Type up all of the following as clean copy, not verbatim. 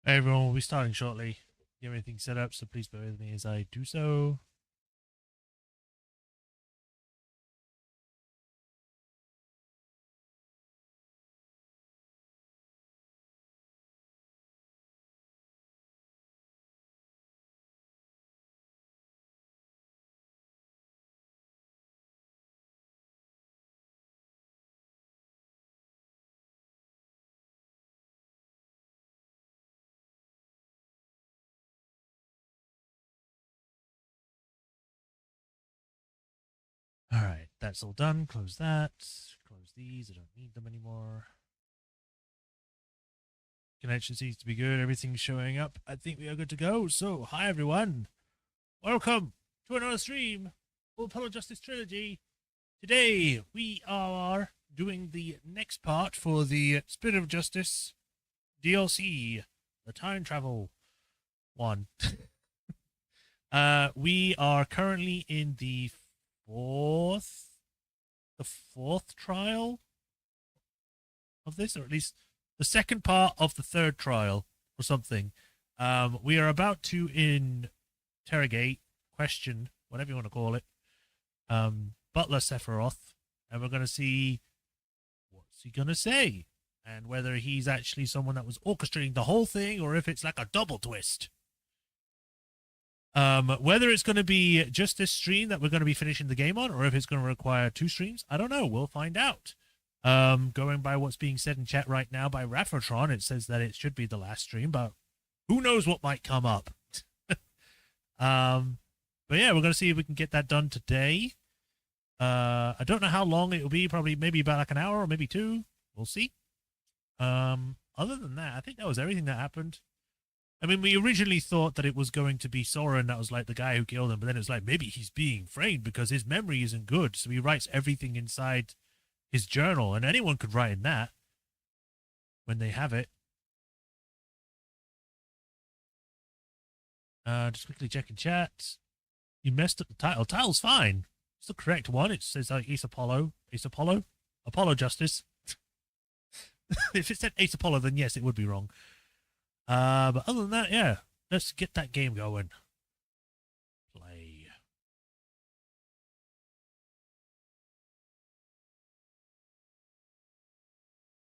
Everyone will be starting shortly. Get everything set up, so please bear with me as I do so. Alright, that's all done. Close that. Close these. I don't need them anymore. Connection seems to be good. Everything's showing up. I think we are good to go. So, hi everyone. Welcome to another stream. Full Color Justice Trilogy. Today, we are doing the next part for the Spirit of Justice DLC. The time travel one. We are currently in the fourth trial of this, or at least the second part of the third trial or something. We are about to interrogate, question, whatever you want to call it, Butler-roth, and we're going to see what's he going to say, and whether he's actually someone that was orchestrating the whole thing, or if it's like a double twist. Whether it's going to be just this stream that we're going to be finishing the game on, or if it's going to require 2 streams, I don't know. We'll find out. Going by what's being said in chat right now by Raffotron, it says that it should be the last stream, but who knows what might come up. But yeah, we're going to see if we can get that done today. I don't know how long it will be. Probably maybe about like an hour or maybe 2. We'll see. Other than that, I think that was everything that happened. I mean, we originally thought that it was going to be Soren that was like the guy who killed him, but then it's like maybe he's being framed because his memory isn't good, so he writes everything inside his journal, and anyone could write in that when they have it. Just quickly checking chat. You messed up the title. Title's fine. It's the correct one. It says Ace Apollo. Apollo Justice. If it said Ace Apollo, then yes, it would be wrong. But other than that, yeah, let's get that game going. Play.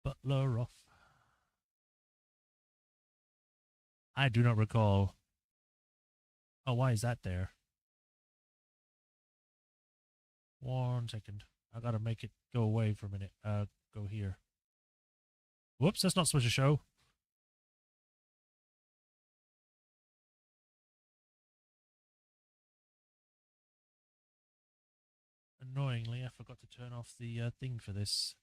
Butler-roth. I do not recall. Oh, why is that there? 1 second. I gotta make it go away for a minute. Go here. Whoops, that's not supposed to show. Annoyingly, I forgot to turn off the thing for this.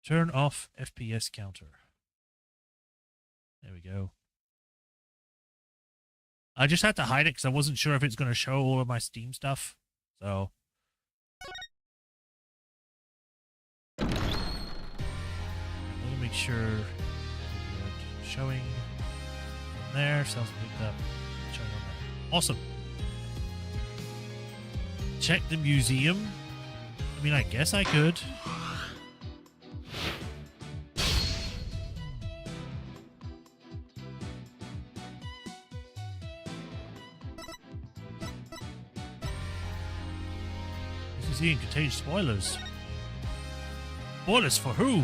Turn off FPS counter. There we go. I just had to hide it because I wasn't sure if it's going to show all of my Steam stuff. So. Let me make sure. Showing on there. Sounds picked up. Showing on there. Awesome. Check the museum. I mean, I guess I could. This museum contains spoilers. Spoilers for who?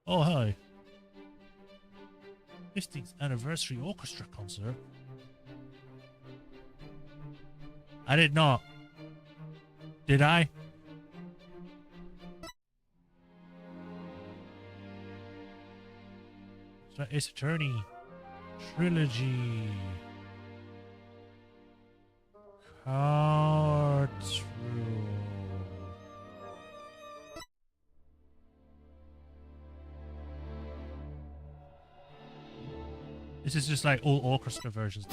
Oh, hi. 15th anniversary orchestra concert. I did not. Did I? Ace Attorney. Trilogy. Cards rule. This is just like all orchestra versions.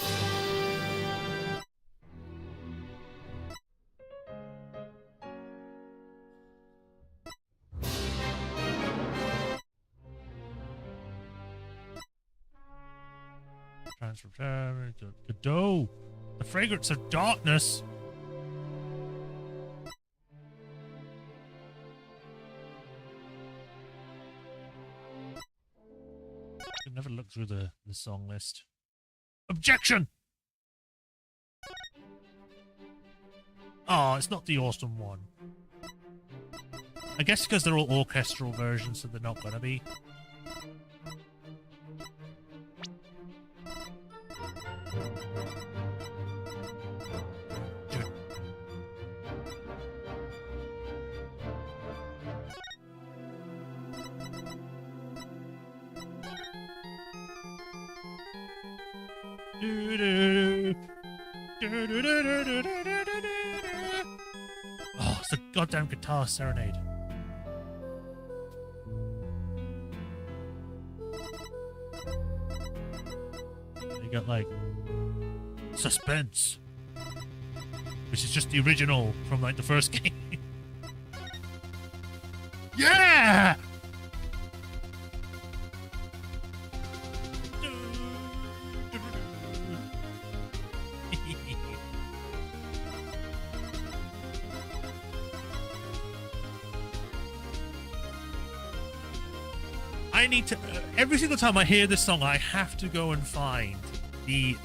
Transfer the dough. The fragrance of darkness. I've never looked through the song list. Objection! Oh, it's not the awesome one. I guess because they're all orchestral versions, so they're not gonna be. Oh, it's the goddamn guitar serenade. You got like Suspense, which is just the original from like the first game. Yeah! I need to every single time I hear this song, I have to go and find the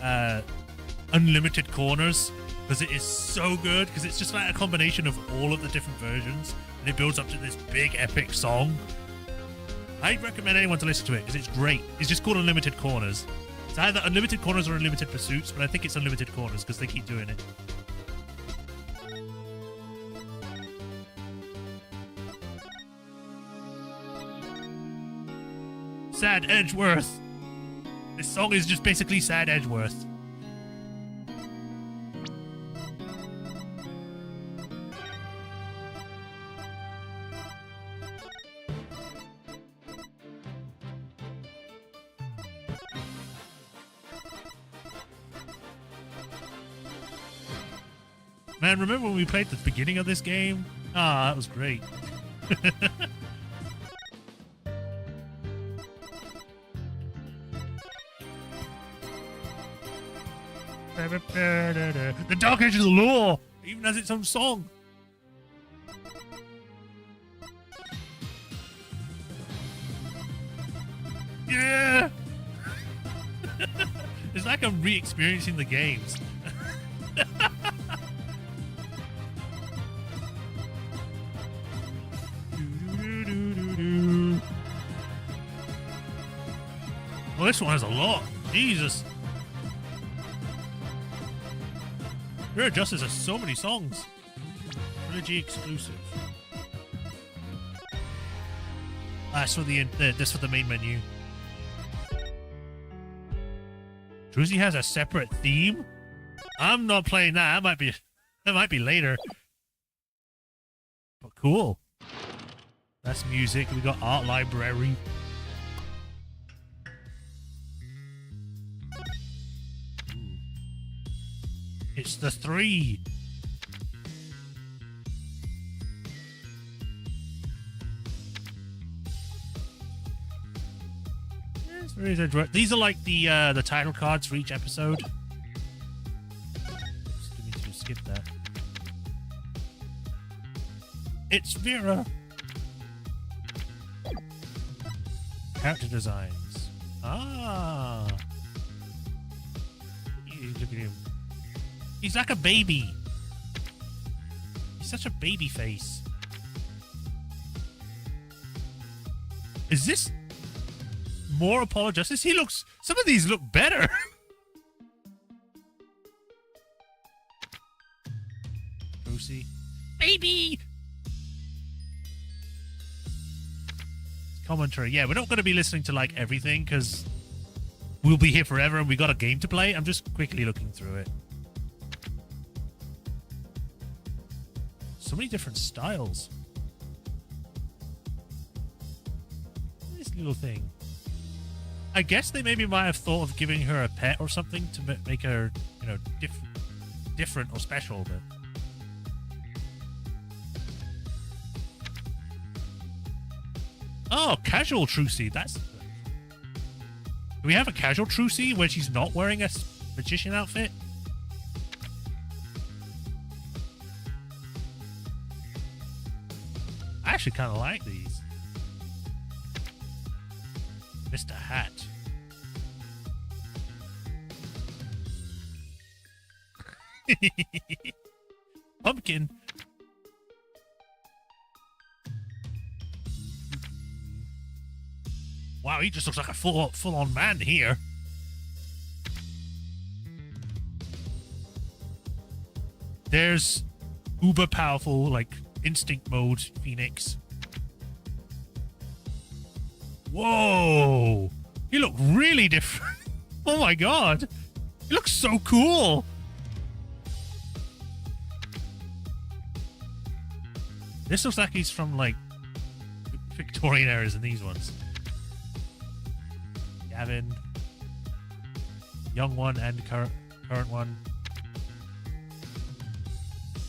unlimited corners because it is so good, because it's just like a combination of all of the different versions and it builds up to this big epic song. I'd recommend anyone to listen to it because it's great. It's just called Unlimited Corners. It's either Unlimited Corners or Unlimited Pursuits, but I think it's Unlimited Corners because they keep doing it. Sad Edgeworth. This song is just basically Sad Edgeworth. Man, remember when we played the beginning of this game? Ah, that was great. The Dark Ages lore even has its own song. Yeah! It's like I'm re-experiencing the games. Well, this one has a lot. Jesus. Rear Justice has so many songs. Trilogy exclusive. That's for this for the main menu. Druzy has a separate theme. I'm not playing that. That might be later. But cool. That's music. We got art library. It's the 3. These are like the title cards for each episode. Oops, didn't mean to skip that. It's Vera. Character designs. Ah. Look at him. He's like a baby. He's such a baby face. Is this more Apollo Justice? Some of these look better. Lucy. Baby! Commentary. Yeah, we're not going to be listening to like everything because we'll be here forever and we got a game to play. I'm just quickly looking through it. So many different styles. This little thing. I guess they maybe might have thought of giving her a pet or something to make her, different or special. But oh, casual Trucy. That's Do we have a casual Trucy where she's not wearing a magician outfit? I actually kind of like these. Mr. Hat. Pumpkin. Wow, he just looks like a full-on man here. There's uber powerful, like, instinct mode Phoenix. Whoa! He looked really different. Oh my god! He looks so cool! This looks like he's from, like, Victorian eras in these ones. Gavin. Young one and current one.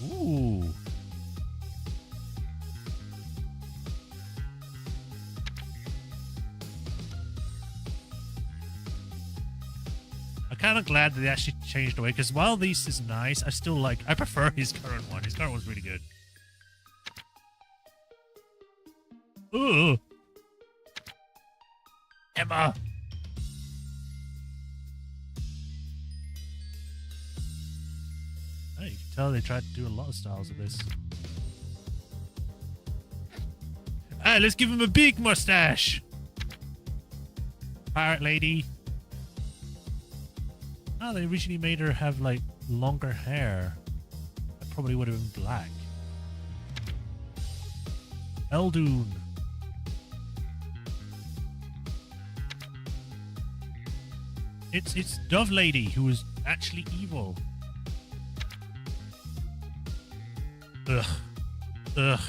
Ooh. I'm kind of glad that they actually changed away, because while this is nice, I prefer his current one. His current one's really good. Ooh. Emma. Oh, you can tell they tried to do a lot of styles of this. Ah, let's give him a big mustache. Pirate lady. Oh, they originally made her have, like, longer hair. That probably would have been black. Eldoon. It's Dove Lady, who is actually evil. Ugh. Ugh.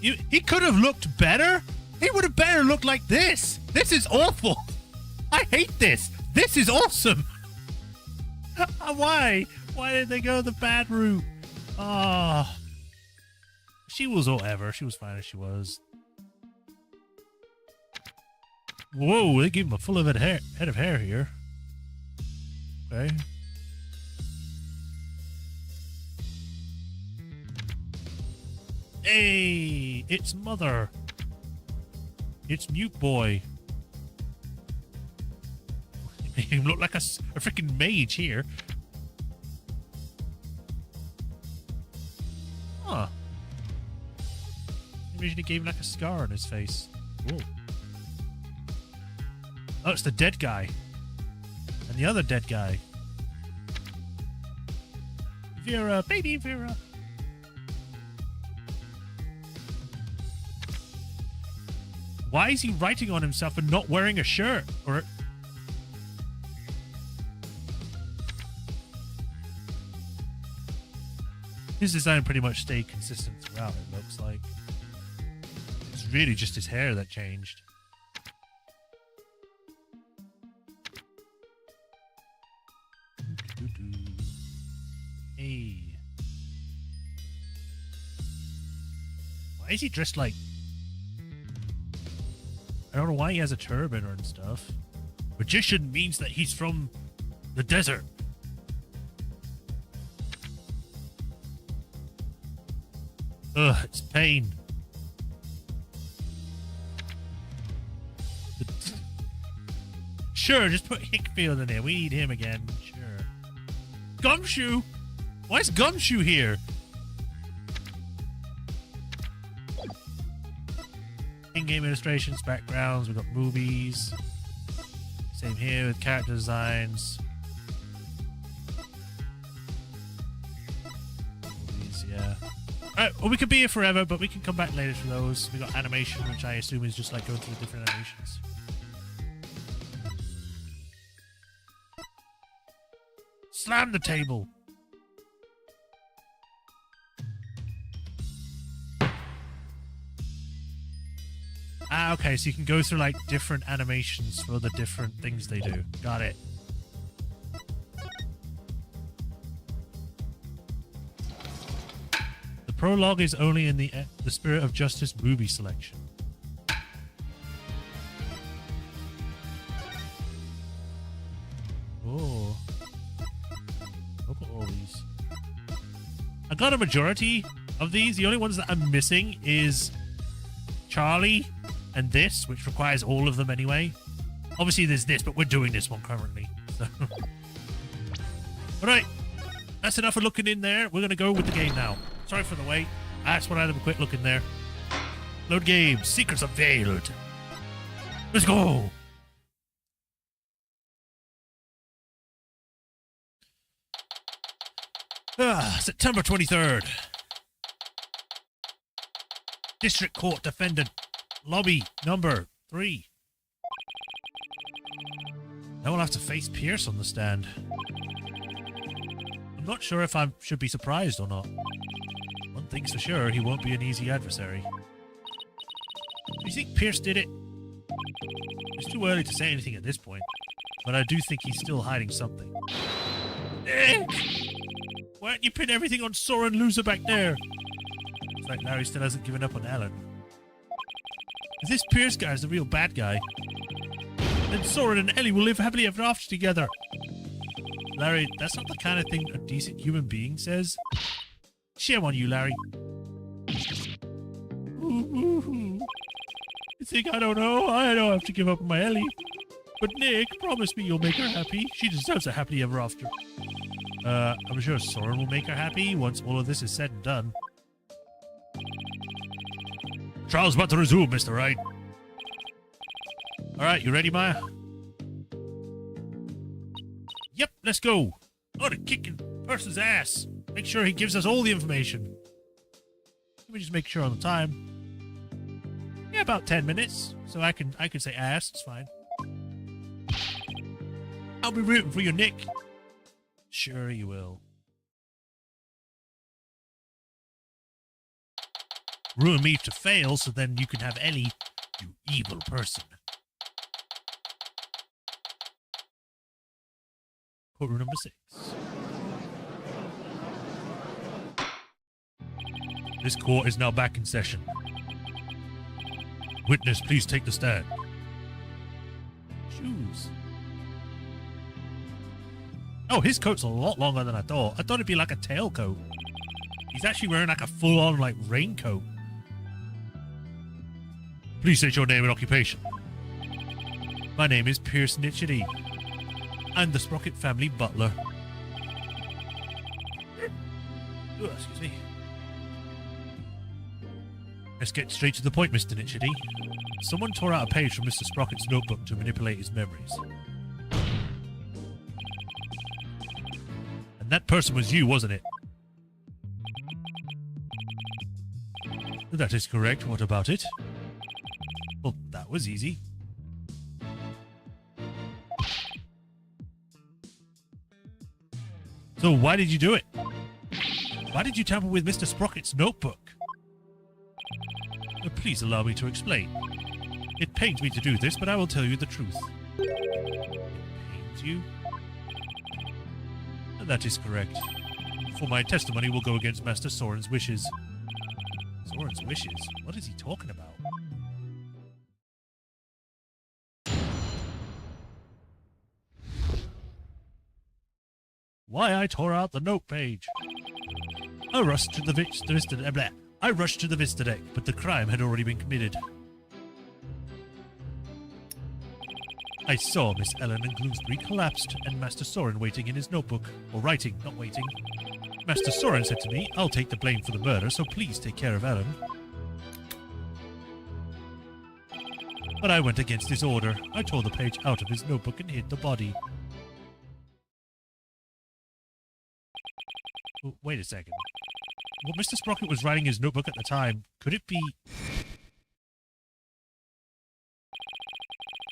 He could have looked better. He would have better looked like this. This is awful. I hate this. This is awesome. Why? Why did they go the bad route? Oh. She was whatever. She was fine as she was. Whoa, they gave him a full of head of hair here. Okay. Hey, it's Mother. It's Mute Boy. Make him look like a freaking mage here. Huh. Maybe they gave him like a scar on his face. Whoa. Oh, it's the dead guy. And the other dead guy. Vera, baby Vera. Why is he writing on himself and not wearing a shirt? Or his design pretty much stayed consistent throughout, it looks like. It's really just his hair that changed. Hey. Why is he dressed like... I don't know why he has a turban and stuff. Magician means that he's from the desert. Ugh, it's pain. Sure, just put Hickfield in there. We need him again. Sure. Gumshoe? Why is Gumshoe here? In-game illustrations, backgrounds, we've got movies. Same here with character designs. Movies, yeah. Alright, well, we could be here forever, but we can come back later for those. We got animation, which I assume is just like going through different animations. Slam the table! Ah, okay, so you can go through, like, different animations for the different things they do. Got it. The prologue is only in the Spirit of Justice movie selection. all these. I got a majority of these. The only ones that I'm missing is Charlie and this, which requires all of them anyway. Obviously, there's this, but we're doing this one currently. So. All right. That's enough of looking in there. We're going to go with the game now. Sorry for the wait. I just wanted to have a quick look in there. Load game. Secrets Unveiled. Let's go. September 23rd. District Court Defendant. Lobby number 3. Now we'll have to face Pierce on the stand. I'm not sure if I should be surprised or not. One thing's for sure, he won't be an easy adversary. Do you think Pierce did it? It's too early to say anything at this point, but I do think he's still hiding something. Nick! Why don't you pin everything on Soren Loser back there? Looks like Larry still hasn't given up on Ellen. If this Pierce guy is the real bad guy, then Soren and Ellie will live happily ever after together. Larry, that's not the kind of thing a decent human being says. Shame on you, Larry. You think I don't know? I don't have to give up on my Ellie. But Nick, promise me you'll make her happy. She deserves a happily ever after. I'm sure Soren will make her happy once all of this is said and done. Trial's about to resume, Mr. Wright. Alright, you ready, Maya? Yep, let's go. Oh, to kick a person's ass. Make sure he gives us all the information. Let me just make sure on the time. Yeah, about 10 minutes. So I can say ass, it's fine. I'll be rooting for you, Nick. Sure you will. Ruin me to fail so then you can have Ellie, you evil person. Courtroom number 6. This court is now back in session. Witness, please take the stand. Shoes. Oh, his coat's a lot longer than I thought. I thought it'd be like a tailcoat. He's actually wearing like a full-on like raincoat. Please state your name and occupation. My name is Pierce Nitchity. I'm the Sprocket family butler. Oh, excuse me. Let's get straight to the point, Mr. Nitchity. Someone tore out a page from Mr. Sprocket's notebook to manipulate his memories. And that person was you, wasn't it? That is correct. What about it? Well, that was easy. So why did you do it? Why did you tamper with Mr. Sprocket's notebook? Please allow me to explain. It pains me to do this, but I will tell you the truth. It pains you? That is correct. For my testimony will go against Master Soren's wishes. Soren's wishes? What is he talking about? Why I tore out the note page. I rushed to the Vista deck, but the crime had already been committed. I saw Miss Ellen and Gloomsbury collapsed, and Master Soren waiting in his notebook. Or writing, not waiting. Master Soren said to me, I'll take the blame for the murder, so please take care of Ellen. But I went against his order. I tore the page out of his notebook and hid the body. Wait a second. What Mr. Sprocket was writing his notebook at the time, could it be...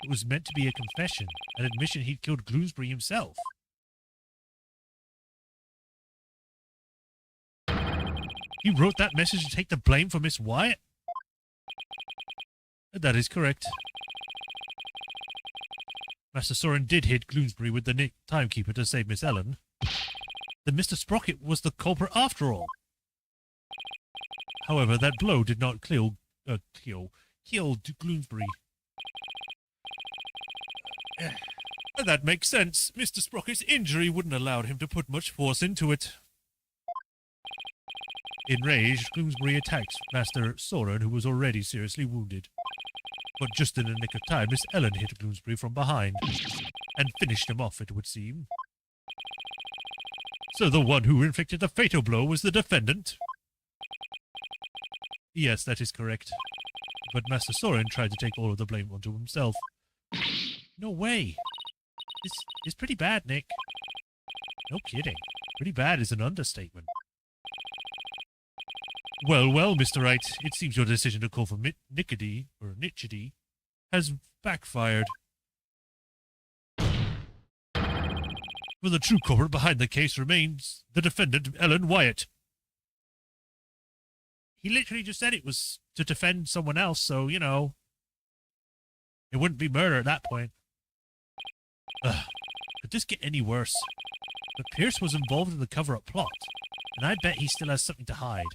It was meant to be a confession, an admission he'd killed Gloomsbury himself. He wrote that message to take the blame for Miss Wyatt? That is correct. Master Soren did hit Gloomsbury with the timekeeper to save Miss Ellen. Then Mr. Sprocket was the culprit after all. However, that blow did not kill Gloomsbury. That makes sense. Mr. Sprocket's injury wouldn't allow him to put much force into it. Enraged, Bloomsbury attacked Master Soren, who was already seriously wounded. But just in the nick of time, Miss Ellen hit Bloomsbury from behind and finished him off, it would seem. So the one who inflicted the fatal blow was the defendant? Yes, that is correct. But Master Soren tried to take all of the blame onto himself. No way. This is pretty bad, Nick. No kidding. Pretty bad is an understatement. Well, well, Mr. Wright, it seems your decision to call for Nickety, or Nitchety, has backfired. For the true culprit behind the case remains the defendant, Ellen Wyatt. He literally just said it was to defend someone else, so, you know, it wouldn't be murder at that point. Ugh, could this get any worse? But Pierce was involved in the cover-up plot, and I bet he still has something to hide.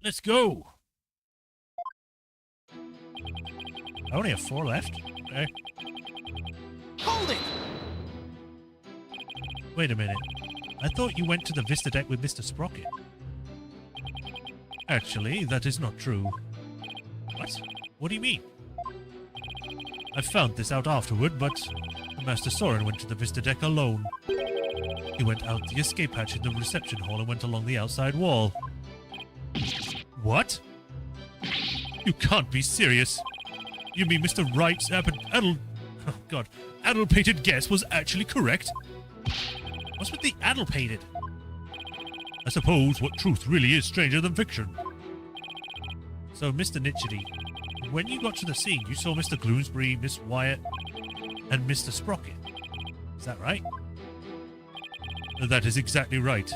Let's go! I only have 4 left. Okay. Hold it! Wait a minute. I thought you went to the Vista deck with Mr. Sprocket. Actually, that is not true. What? What do you mean? I found this out afterward, but Master Soren went to the Vista deck alone. He went out the escape hatch in the reception hall and went along the outside wall. What? You can't be serious. You mean Mr. Wright's addlepated guess was actually correct? What's with the addlepated? I suppose what truth really is stranger than fiction. So, Mr. Nitchety, when you got to the scene, you saw Mr. Bloomsbury, Miss Wyatt, and Mr. Sprocket. Is that right? That is exactly right.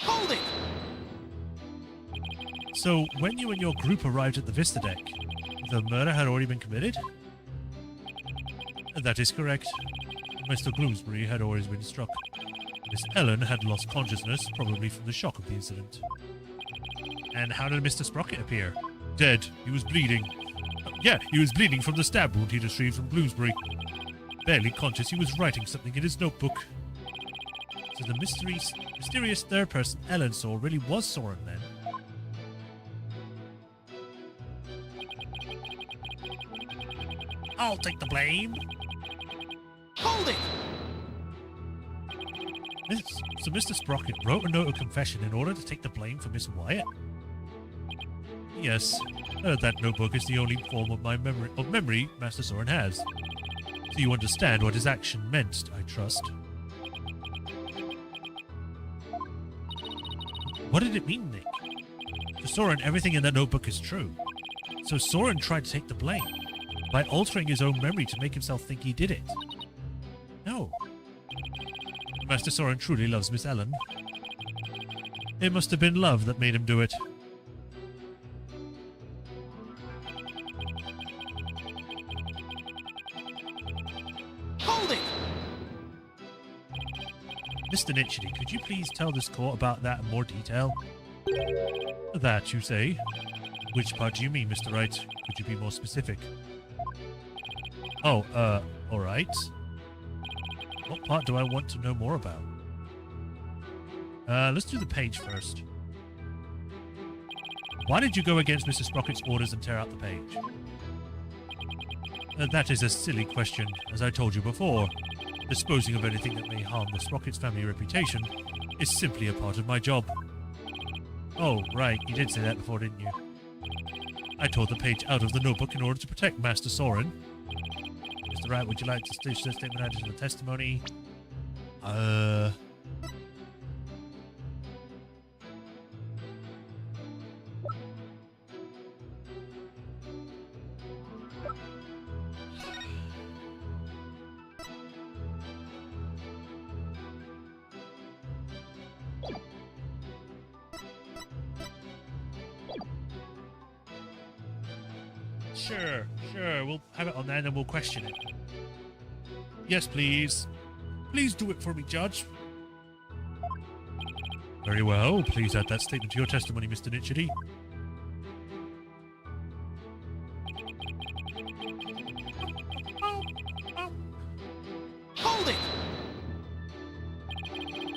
Hold it! So, when you and your group arrived at the Vista deck, the murder had already been committed? That is correct. Mr. Bloomsbury had already been struck. Miss Ellen had lost consciousness, probably from the shock of the incident. And how did Mr. Sprocket appear? Dead. He was bleeding. Yeah, he was bleeding from the stab wound he'd received from Bloomsbury. Barely conscious, he was writing something in his notebook. So the mysterious third person Ellen saw really was Soren then. I'll take the blame. Hold it! So Mr. Sprocket wrote a note of confession in order to take the blame for Miss Wyatt? Yes, that notebook is the only form of memory Master Soren has. So you understand what his action meant, I trust. What did it mean, Nick? To Soren, everything in that notebook is true. So Soren tried to take the blame by altering his own memory to make himself think he did it. No. Master Soren truly loves Miss Ellen. It must have been love that made him do it. Hold it! Mr. Nitchety, could you please tell this court about that in more detail? That, you say? Which part do you mean, Mr. Wright? Could you be more specific? Oh, alright. What part do I want to know more about? Let's do the page first. Why did you go against Mr. Sprocket's orders and tear out the page? That is a silly question. As I told you before, disposing of anything that may harm the Sprocket's family reputation is simply a part of my job. Oh, right, you did say that before, didn't you? I tore the page out of the notebook in order to protect Master Soren. Mr. Wright, would you like to stitch this statement added to the testimony? Sure. We'll have it on there and then we'll question it. Yes, please. Please do it for me, Judge. Very well. Please add that statement to your testimony, Mr. Nitchity. Hold it!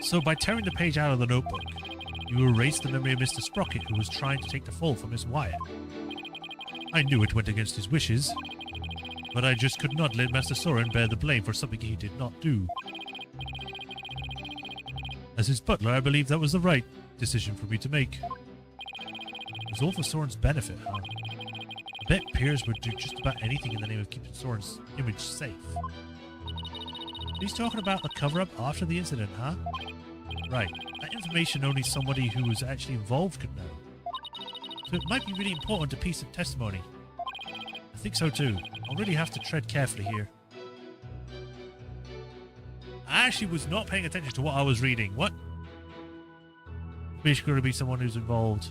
So by tearing the page out of the notebook, you erased the memory of Mr. Sprocket, who was trying to take the fall for Miss Wyatt. I knew it went against his wishes, but I just could not let Master Soren bear the blame for something he did not do. As his butler, I believe that was the right decision for me to make. It was all for Soren's benefit, huh? I bet Piers would do just about anything in the name of keeping Soren's image safe. He's talking about the cover-up after the incident, huh? Right. That information only somebody who was actually involved could know. So it might be really important to piece of testimony. I think so too. I'll really have to tread carefully here. I actually was not paying attention to what I was reading. What? Basically going to be someone who's involved.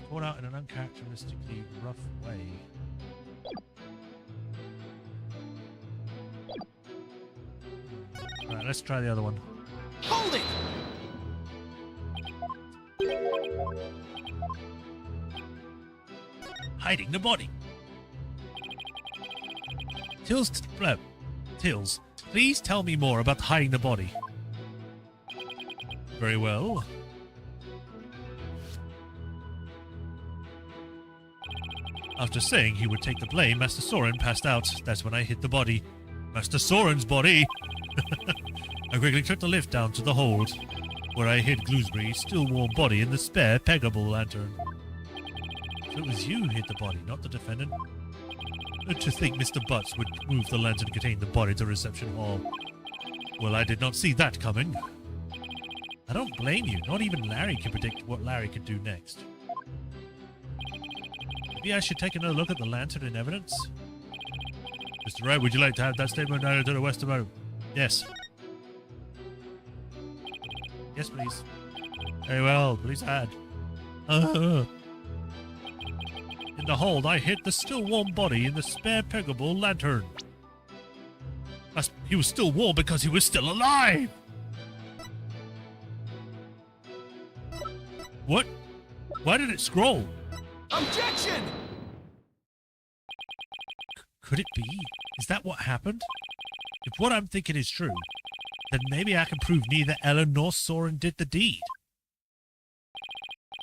Poured out in an uncharacteristically rough way. Alright, let's try the other one. Hold it! Hiding the body. Tills, please tell me more about hiding the body. Very well. After saying he would take the blame, Master Soren passed out. That's when I hit the body. Master Soren's body! I quickly took the lift down to the hold, where I hid Gloomsbury's still warm body in the spare peggable lantern. So it was you who hit the body, not the defendant? To think Mr. Butts would move the lantern containing the body to reception hall. Well, I did not see that coming. I don't blame you. Not even Larry can predict what Larry could do next. Maybe I should take another look at the lantern in evidence? Mr. Wright, would you like to have that statement added to the West tomorrow? Yes. Yes, please. Very well, please add. In the hold, I hid the still warm body in the spare peggable lantern. He was still warm because he was still alive! What? Why did it scroll? Objection! Could it be? Is that what happened? If what I'm thinking is true, then maybe I can prove neither Ellen nor Soren did the deed.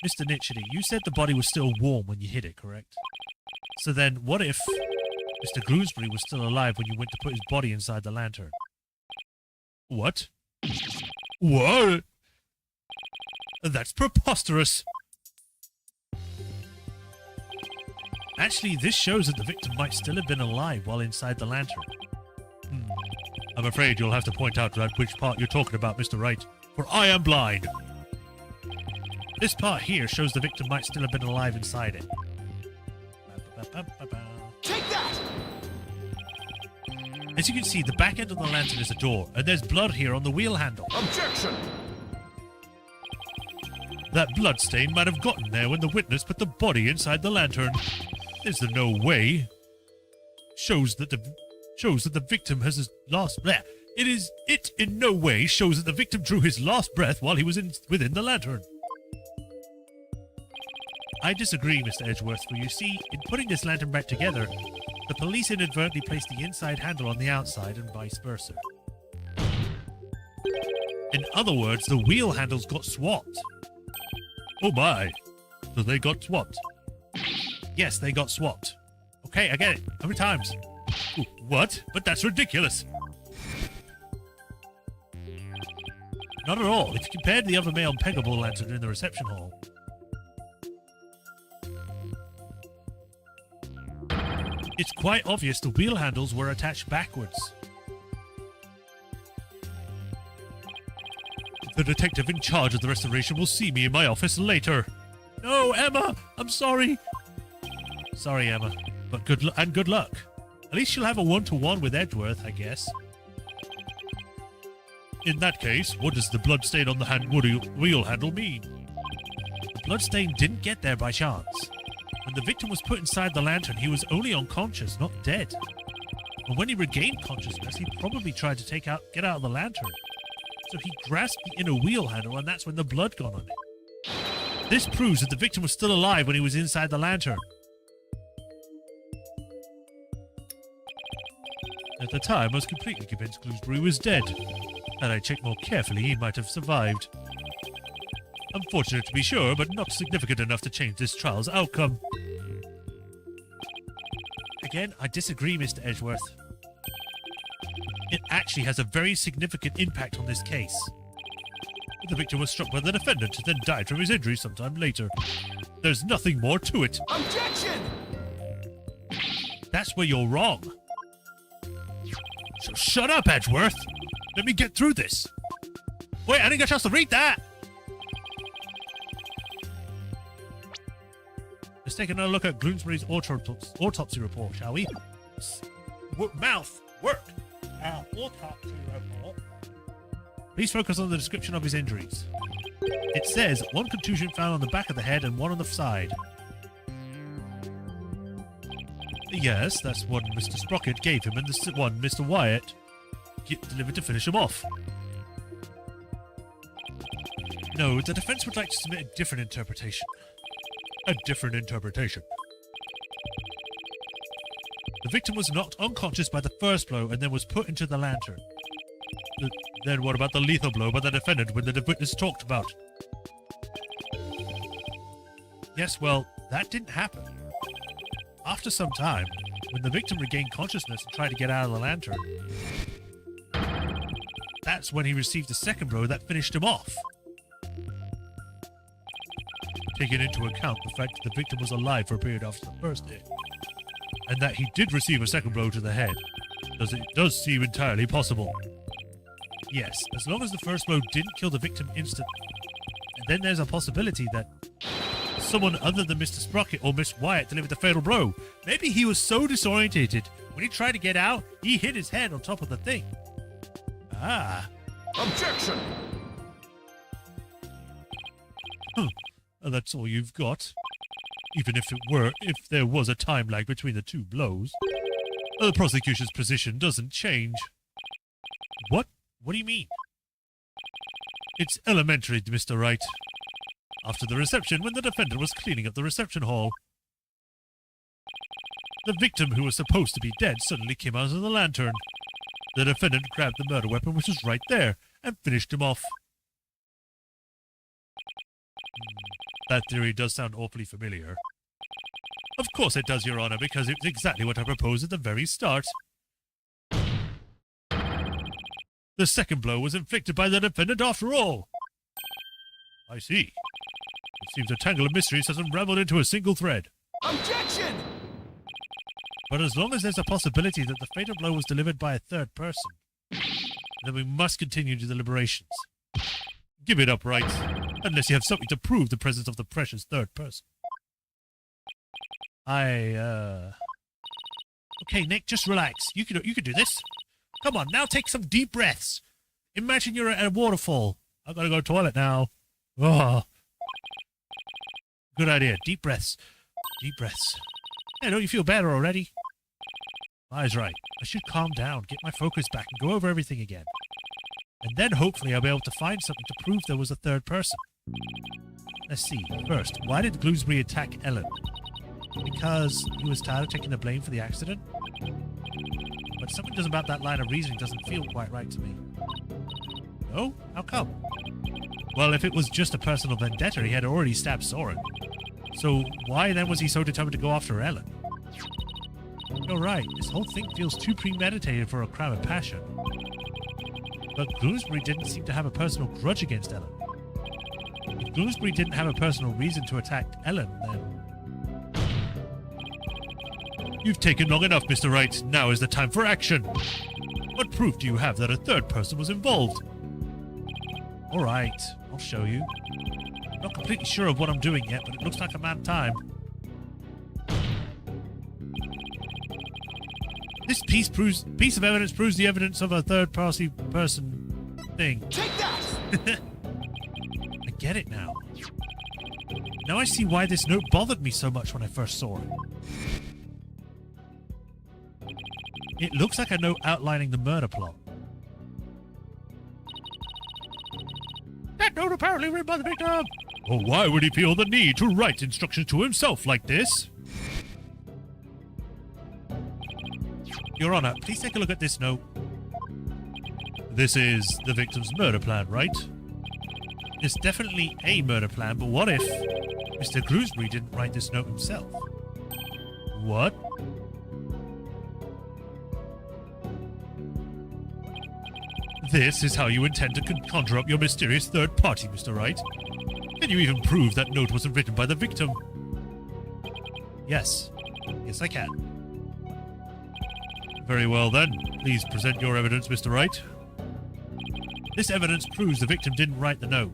Mr. Nitchity, you said the body was still warm when you hit it, correct? So then, what if Mr. Gloomsbury was still alive when you went to put his body inside the lantern? What? What? That's preposterous! Actually, this shows that the victim might still have been alive while inside the lantern. I'm afraid you'll have to point out which part you're talking about, Mr. Wright, for I am blind. This part here shows the victim might still have been alive inside it. Take that! As you can see, the back end of the lantern is a door, and there's blood here on the wheel handle. Objection! That blood stain might have gotten there when the witness put the body inside the lantern. Is there no way? Shows that the victim has his last breath. It in no way shows that the victim drew his last breath while he was within the lantern. I disagree, Mr. Edgeworth, for you see, in putting this lantern back together, the police inadvertently placed the inside handle on the outside and vice versa. In other words, the wheel handles got swapped. Oh my. So they got swapped. Yes, they got swapped. Okay, I get it. How many times? Ooh, what? But that's ridiculous. Not at all. If you compared the other male peggable lantern in the reception hall, it's quite obvious the wheel handles were attached backwards. The detective in charge of the restoration will see me in my office later. No, Emma! I'm sorry! Sorry, Emma. But good luck. At least you'll have a one-to-one with Edgeworth, I guess. In that case, what does the bloodstain on the wheel handle mean? The bloodstain didn't get there by chance. When the victim was put inside the lantern, he was only unconscious, not dead. And when he regained consciousness, he probably tried to get out of the lantern. So he grasped the inner wheel handle, and that's when the blood got on it. This proves that the victim was still alive when he was inside the lantern. At the time, I was completely convinced Bloomsbury was dead. Had I checked more carefully, he might have survived. Unfortunate to be sure, but not significant enough to change this trial's outcome. Again, I disagree, Mr. Edgeworth. It actually has a very significant impact on this case. The victim was struck by the defendant, then died from his injuries sometime later. There's nothing more to it. Objection! That's where you're wrong. So shut up, Edgeworth! Let me get through this! Wait, I didn't get a chance to read that! Let's take another look at Bloomsbury's autopsy report, shall we? Mouth, work! Autopsy report. Please focus on the description of his injuries. It says, 1 contusion found on the back of the head and 1 on the side. Yes, that's what Mr. Sprocket gave him, and the one Mr. Wyatt delivered to finish him off. No, the defense would like to submit a different interpretation. A different interpretation. The victim was knocked unconscious by the first blow and then was put into the lantern. Then what about the lethal blow by the defendant when the witness talked about? Yes, well, that didn't happen. After some time, when the victim regained consciousness and tried to get out of the lantern, that's when he received the second blow that finished him off. Taking into account the fact that the victim was alive for a period after the first hit, and that he did receive a second blow to the head, it does seem entirely possible. Yes, as long as the first blow didn't kill the victim instantly, and then there's a possibility that someone other than Mr. Sprocket or Miss Wyatt delivered the fatal blow. Maybe he was so disorientated, when he tried to get out, he hit his head on top of the thing. Ah. Objection! And that's all you've got? Even if there was a time lag between the two blows. The prosecution's position doesn't change. What? What do you mean? It's elementary, Mr. Wright. After the reception, when the defendant was cleaning up the reception hall, the victim, who was supposed to be dead, suddenly came out of the lantern. The defendant grabbed the murder weapon, which was right there, and finished him off. That theory does sound awfully familiar. Of course it does, Your Honor, because it's exactly what I proposed at the very start. The second blow was inflicted by the defendant after all. I see. It seems a tangle of mysteries has unraveled into a single thread. Objection! But as long as there's a possibility that the fatal blow was delivered by a third person, then we must continue the deliberations. Give it up, Wright, unless you have something to prove the presence of the precious third person. Okay, Nick, just relax. You can do this. Come on, now take some deep breaths. Imagine you're at a waterfall. I've got to go to the toilet now. Oh. Good idea. Deep breaths. Deep breaths. Hey, don't you feel better already? Li's right. I should calm down, get my focus back, and go over everything again. And then hopefully I'll be able to find something to prove there was a third person. Let's see. First, why did Bloomsbury attack Ellen? Because he was tired of taking the blame for the accident? But something about that line of reasoning doesn't feel quite right to me. Oh? How come? Well, if it was just a personal vendetta, he had already stabbed Soren. So why then was he so determined to go after Ellen? You're right, this whole thing feels too premeditated for a crime of passion. But Bloomsbury didn't seem to have a personal grudge against Ellen. If Bloomsbury didn't have a personal reason to attack Ellen, then... You've taken long enough, Mr. Wright. Now is the time for action. What proof do you have that a third person was involved? Alright, I'll show you. Not completely sure of what I'm doing yet, but it looks like I'm out of time. This piece of evidence proves the evidence of a third-party person thing. Take that! I get it now. Now I see why this note bothered me so much when I first saw it. It looks like a note outlining the murder plot. That note apparently written by the victim! Well, why would he feel the need to write instructions to himself like this? Your Honor, please take a look at this note. This is the victim's murder plan, right? It's definitely a murder plan, but what if Mr. Glusbury didn't write this note himself? What? This is how you intend to conjure up your mysterious third party, Mr. Wright? Can you even prove that note wasn't written by the victim? Yes. Yes, I can. Very well then. Please present your evidence, Mr. Wright. This evidence proves the victim didn't write the note.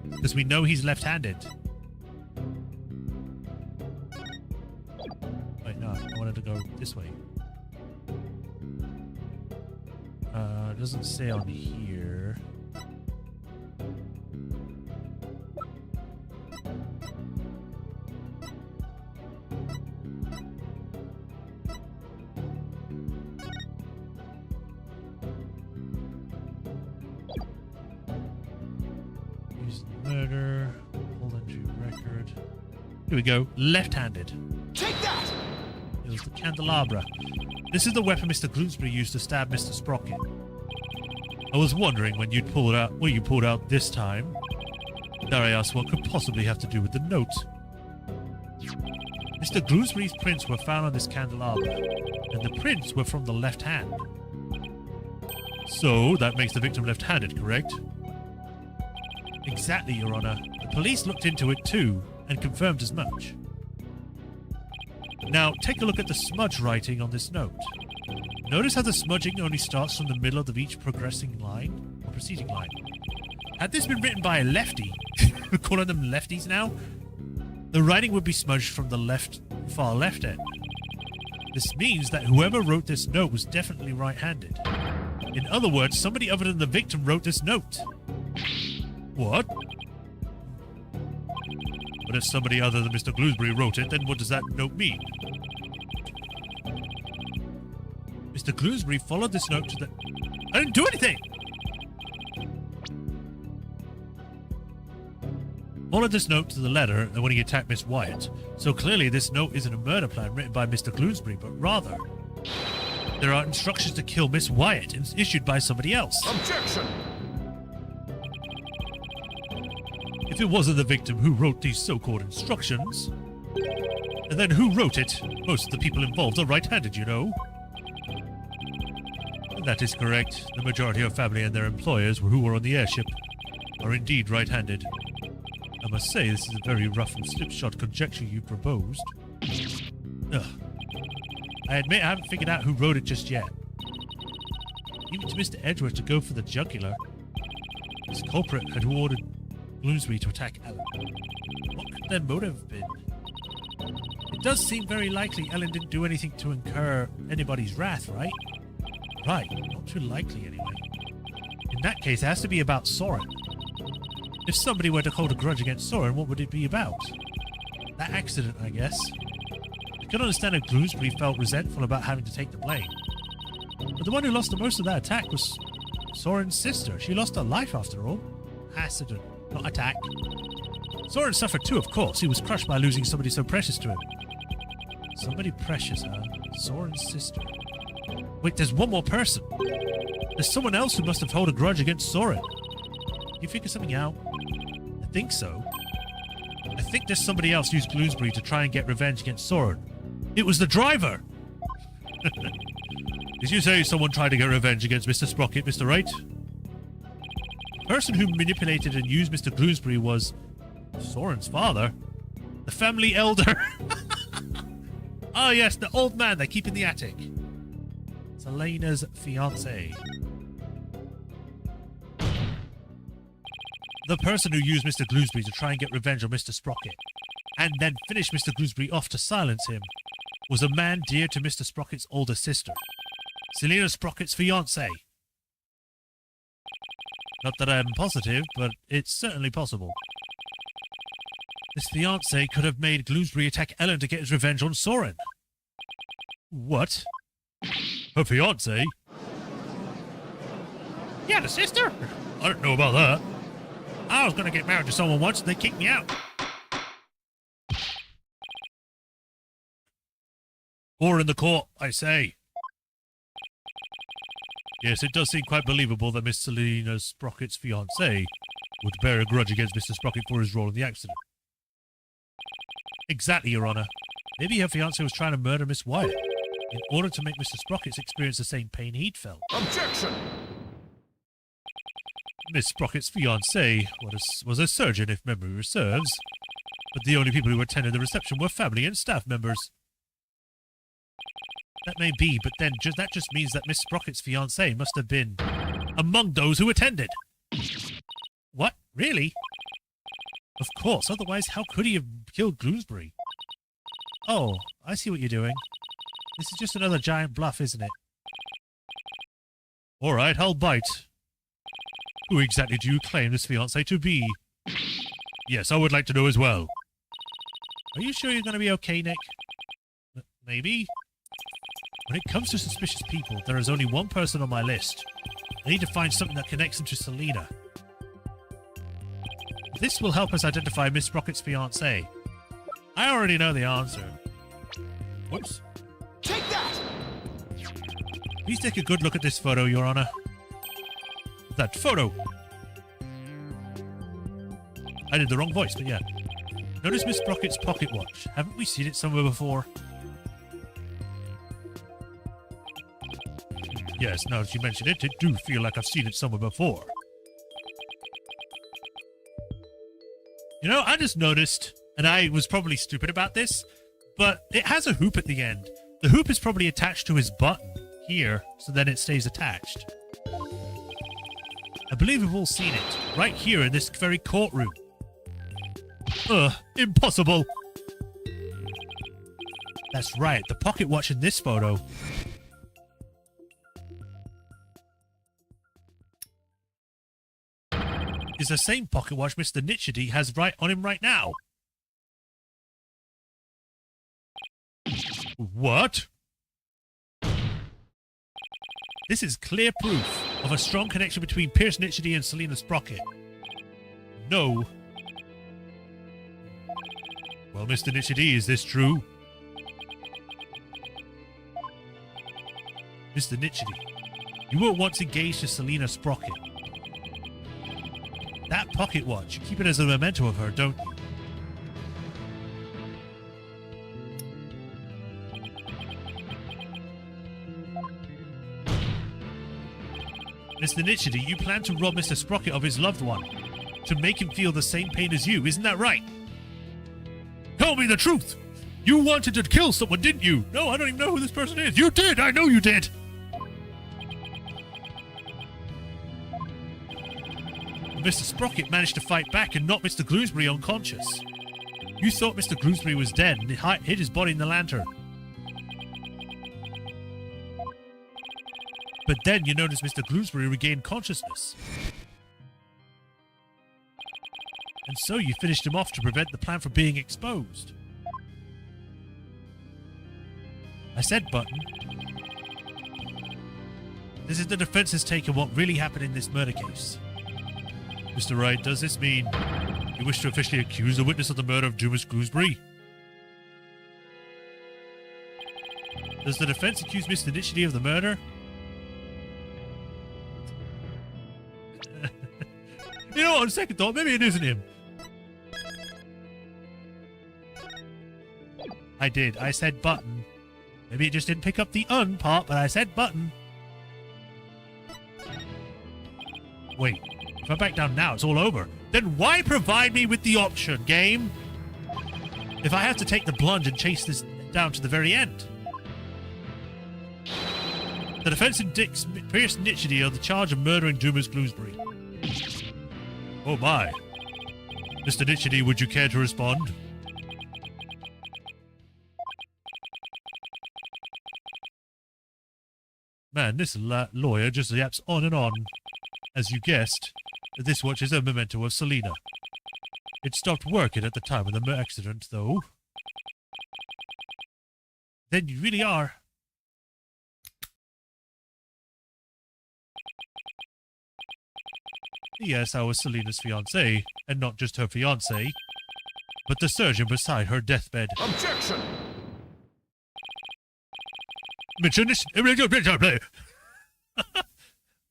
Because we know he's left-handed. Wait, no, I wanted to go this way. It doesn't say on here. Use murder. Hold entry record. Here we go. Left-handed. Take that! It was the candelabra. This is the weapon Mr. Glusbury used to stab Mr. Sprocket. I was wondering when you'd pull it out. Well, you pulled out this time. Dare I ask what could possibly have to do with the note? Mr. Glusbury's prints were found on this candelabra, and the prints were from the left hand. So that makes the victim left-handed, correct? Exactly, Your Honor. The police looked into it too and confirmed as much. Now, take a look at the smudge writing on this note. Notice how the smudging only starts from the middle of each progressing line, or preceding line. Had this been written by a lefty, we're calling them lefties now, the writing would be smudged from the far left end. This means that whoever wrote this note was definitely right-handed. In other words, somebody other than the victim wrote this note. What? But if somebody other than Mr. Glusbury wrote it, then what does that note mean? Mr. Glusbury followed this note to the... I didn't do anything! Followed this note to the letter when he attacked Miss Wyatt. So clearly this note isn't a murder plan written by Mr. Glusbury, but rather... there are instructions to kill Miss Wyatt issued by somebody else. Objection! If it wasn't the victim who wrote these so-called instructions, and then who wrote it? Most of the people involved are right-handed, you know. And that is correct. The majority of family and their employers who were on the airship are indeed right-handed. I must say, this is a very rough and slipshod conjecture you proposed. Ugh. I admit I haven't figured out who wrote it just yet. Even to Mr. Edgeworth to go for the jugular. This culprit had ordered Bloomsbury to attack Ellen. What could their motive have been? It does seem very likely Ellen didn't do anything to incur anybody's wrath, right? Right, not too likely anyway. In that case, it has to be about Soren. If somebody were to hold a grudge against Soren, what would it be about? That accident, I guess. I can understand if Bloomsbury felt resentful about having to take the blame. But the one who lost the most of that attack was Soren's sister. She lost her life after all. Accident, not attack. Soren suffered too, of course. He was crushed by losing somebody so precious to him. Somebody precious, huh? Soren's sister. Wait, there's one more person. There's someone else who must have held a grudge against Soren. You figure something out? I think so. I think there's somebody else who used Bloomsbury to try and get revenge against Soren. It was the driver! Did you say someone tried to get revenge against Mr. Sprocket, Mr. Wright? The person who manipulated and used Mr. Bloomsbury was Soren's father? The family elder? Oh yes, the old man they keep in the attic. It's Elena's fiancé. The person who used Mr. Gloomsbury to try and get revenge on Mr. Sprocket, and then finished Mr. Gloomsbury off to silence him, was a man dear to Mr. Sprocket's older sister, Selina Sprocket's fiancé. Not that I'm positive, but it's certainly possible. This fiancé could have made Gloomsbury attack Ellen to get his revenge on Soren. What? Her fiancé? He had a sister? I don't know about that. I was going to get married to someone once and they kicked me out. Or in the court, I say. Yes, it does seem quite believable that Miss Selina Sprocket's fiancé would bear a grudge against Mr. Sprocket for his role in the accident. Exactly, Your Honour. Maybe her fiancé was trying to murder Miss Wyatt in order to make Mr. Sprocket experience the same pain he'd felt. Objection! Miss Sprocket's fiancé was a surgeon, if memory serves, but the only people who attended the reception were family and staff members. That may be, but then that just means that Miss Sprocket's fiancé must have been among those who attended. What? Really? Of course, otherwise how could he have killed Gloomsbury? Oh, I see what you're doing. This is just another giant bluff, isn't it? All right, I'll bite. Who exactly do you claim this fiancé to be? Yes, I would like to know as well. Are you sure you're going to be okay, Nick? Maybe? When it comes to suspicious people, there is only one person on my list. I need to find something that connects him to Selina. This will help us identify Miss Sprocket's fiancé. I already know the answer. Whoops. Take that! Please take a good look at this photo, Your Honor. That photo! I did the wrong voice, but yeah. Notice Miss Sprocket's pocket watch. Haven't we seen it somewhere before? Yes, now that you mention it, I do feel like I've seen it somewhere before. You know, I just noticed, and I was probably stupid about this, but it has a hoop at the end. The hoop is probably attached to his button here, so then it stays attached. I believe we've all seen it, right here in this very courtroom. Impossible! That's right, the pocket watch in this photo is the same pocket watch Mr. Nichedy has right on him right now. What? This is clear proof of a strong connection between Pierce Nichedy and Selina Sprocket. No. Well, Mr. Nichedy, is this true? Mr. Nichedy, you were once engaged to Selina Sprocket. That pocket watch, you keep it as a memento of her, don't you? Mr. Nichedy, you plan to rob Mr. Sprocket of his loved one, to make him feel the same pain as you, isn't that right? Tell me the truth! You wanted to kill someone, didn't you? No, I don't even know who this person is. You did! I know you did! Mr. Sprocket managed to fight back and knock Mr. Gloomsbury unconscious. You thought Mr. Gloomsbury was dead and hid his body in the lantern. But then you noticed Mr. Gloomsbury regained consciousness. And so you finished him off to prevent the plan from being exposed. I said button. This is the defense's take on what really happened in this murder case. Mr. Wright, does this mean you wish to officially accuse the witness of the murder of Dumas Gloomsbury? Does the defense accuse Mr. Nichedy of the murder? You know what, on second thought, maybe it isn't him. I did. I said button. Maybe it just didn't pick up the "un" part, but I said button. Wait. If I back down now, it's all over. Then why provide me with the option, game? If I have to take the plunge and chase this down to the very end. The defense indicts Pierce Nichedy of the charge of murdering Dumas Gloomsbury. Oh my. Mr. Nichity, would you care to respond? Man, this lawyer just yaps on and on. As you guessed, this watch is a memento of Selena. It stopped working at the time of the accident, though. Then you really are. Yes, I was Selena's fiancé, and not just her fiancé, but the surgeon beside her deathbed. Objection! Mr.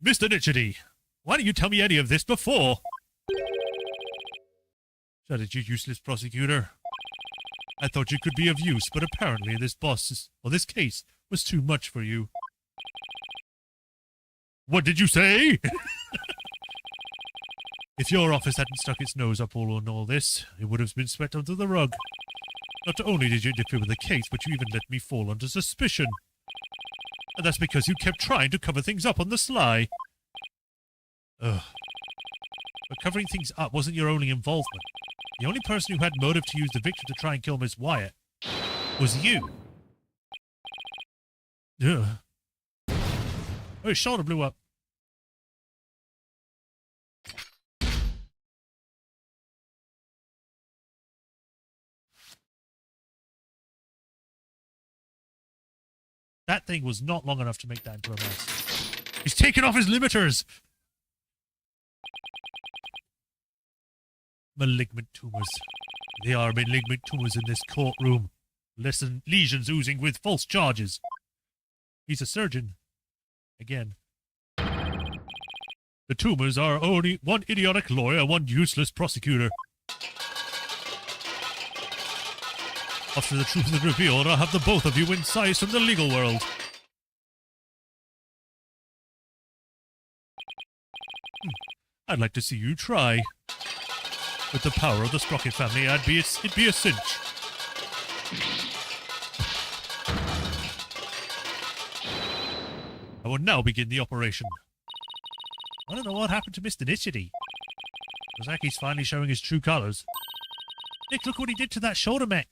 Nichity, why didn't you tell me any of this before? Shut it, you useless prosecutor. I thought you could be of use, but apparently this case was too much for you. What did you say? If your office hadn't stuck its nose up all this, it would have been swept under the rug. Not only did you interfere with the case, but you even let me fall under suspicion. And that's because you kept trying to cover things up on the sly. Ugh. But covering things up wasn't your only involvement. The only person who had motive to use the victim to try and kill Miss Wyatt was you. Ugh. Oh, his shoulder blew up. That thing was not long enough to make that into a mess. He's taken off his limiters! Malignant tumors. They are malignant tumors in this courtroom. Lesions oozing with false charges. He's a surgeon. Again. The tumors are only one idiotic lawyer and one useless prosecutor. After the truth is revealed, I'll have the both of you incised from the legal world. I'd like to see you try. With the power of the Sprocket family, it'd be a cinch. I will now begin the operation. I don't know what happened to Mr. Nichity. Looks like he's finally showing his true colors. Nick, look what he did to that shoulder mech.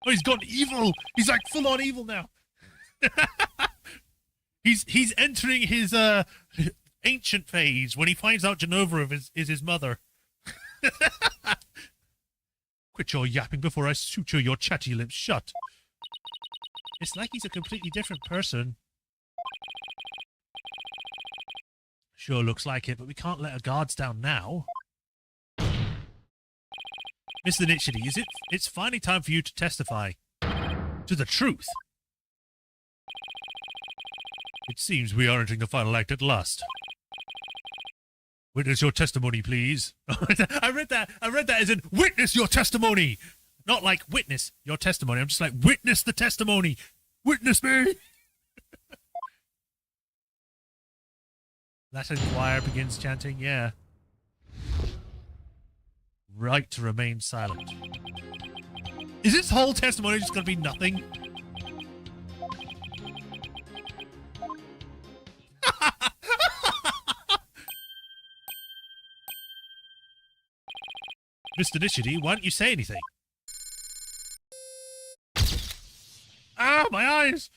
Oh, he's gone evil. He's like full-on evil now. He's entering his ancient phase when he finds out Genova is his mother. Quit your yapping before I suture your chatty lips shut. It's like he's a completely different person. Sure looks like it, but we can't let our guards down now. Mr. Nichity, it's finally time for you to testify to the truth. It seems we are entering the final act at last. Witness your testimony, please. I read that as in witness your testimony. Not like witness your testimony. I'm just like, witness the testimony. Witness me. Latin choir begins chanting, yeah. Right to remain silent. Is this whole testimony just going to be nothing? Mr. Nichity, why don't you say anything? Ah, my eyes!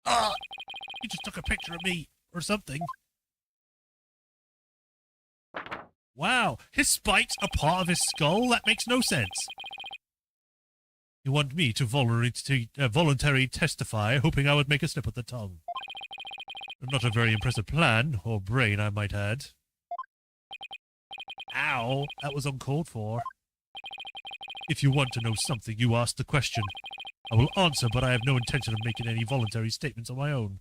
Ah, he just took a picture of me, or something. Wow, his spikes are part of his skull? That makes no sense. You want me to voluntarily testify, hoping I would make a slip of the tongue. Not a very impressive plan, or brain, I might add. Ow, that was uncalled for. If you want to know something, you ask the question. I will answer, but I have no intention of making any voluntary statements on my own.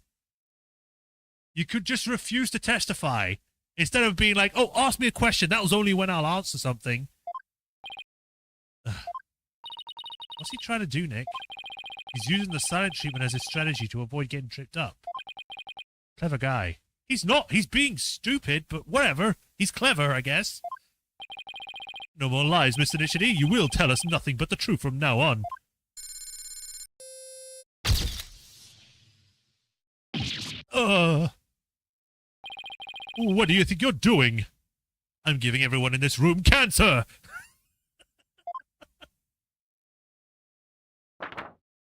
You could just refuse to testify. Instead of being like, oh, ask me a question. That was only when I'll answer something. What's he trying to do, Nick? He's using the silent treatment as his strategy to avoid getting tripped up. Clever guy. He's not. He's being stupid, but whatever. He's clever, I guess. No more lies, Mr. Nichity. You will tell us nothing but the truth from now on. What do you think you're doing? I'm giving everyone in this room cancer!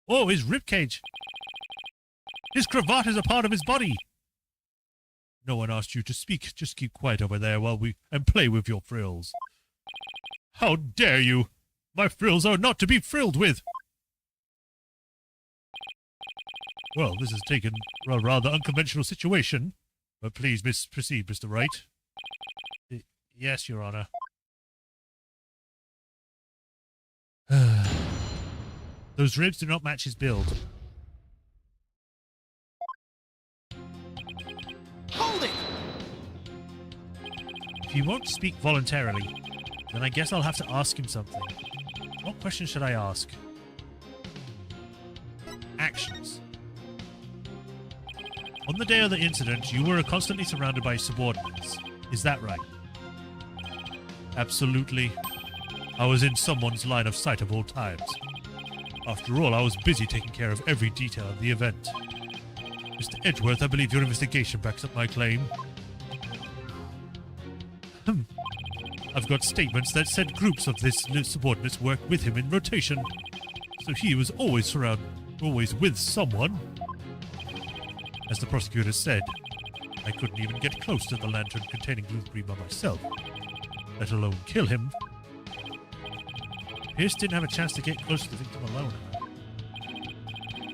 Oh, his ribcage! His cravat is a part of his body! No one asked you to speak. Just keep quiet over there and play with your frills. How dare you! My frills are not to be frilled with! Well, this has taken a rather unconventional situation. But please proceed, Mr. Wright. Yes, Your Honor. Those ribs do not match his build. Hold it! If he won't speak voluntarily, then I guess I'll have to ask him something. What question should I ask? Actions. On the day of the incident, you were constantly surrounded by subordinates. Is that right? Absolutely. I was in someone's line of sight of all times. After all, I was busy taking care of every detail of the event. Mr. Edgeworth, I believe your investigation backs up my claim. I've got statements that said groups of this subordinates worked with him in rotation. So he was always with someone. As the prosecutor said, I couldn't even get close to the lantern containing Blueberry by myself, let alone kill him. Pierce didn't have a chance to get close to the victim alone.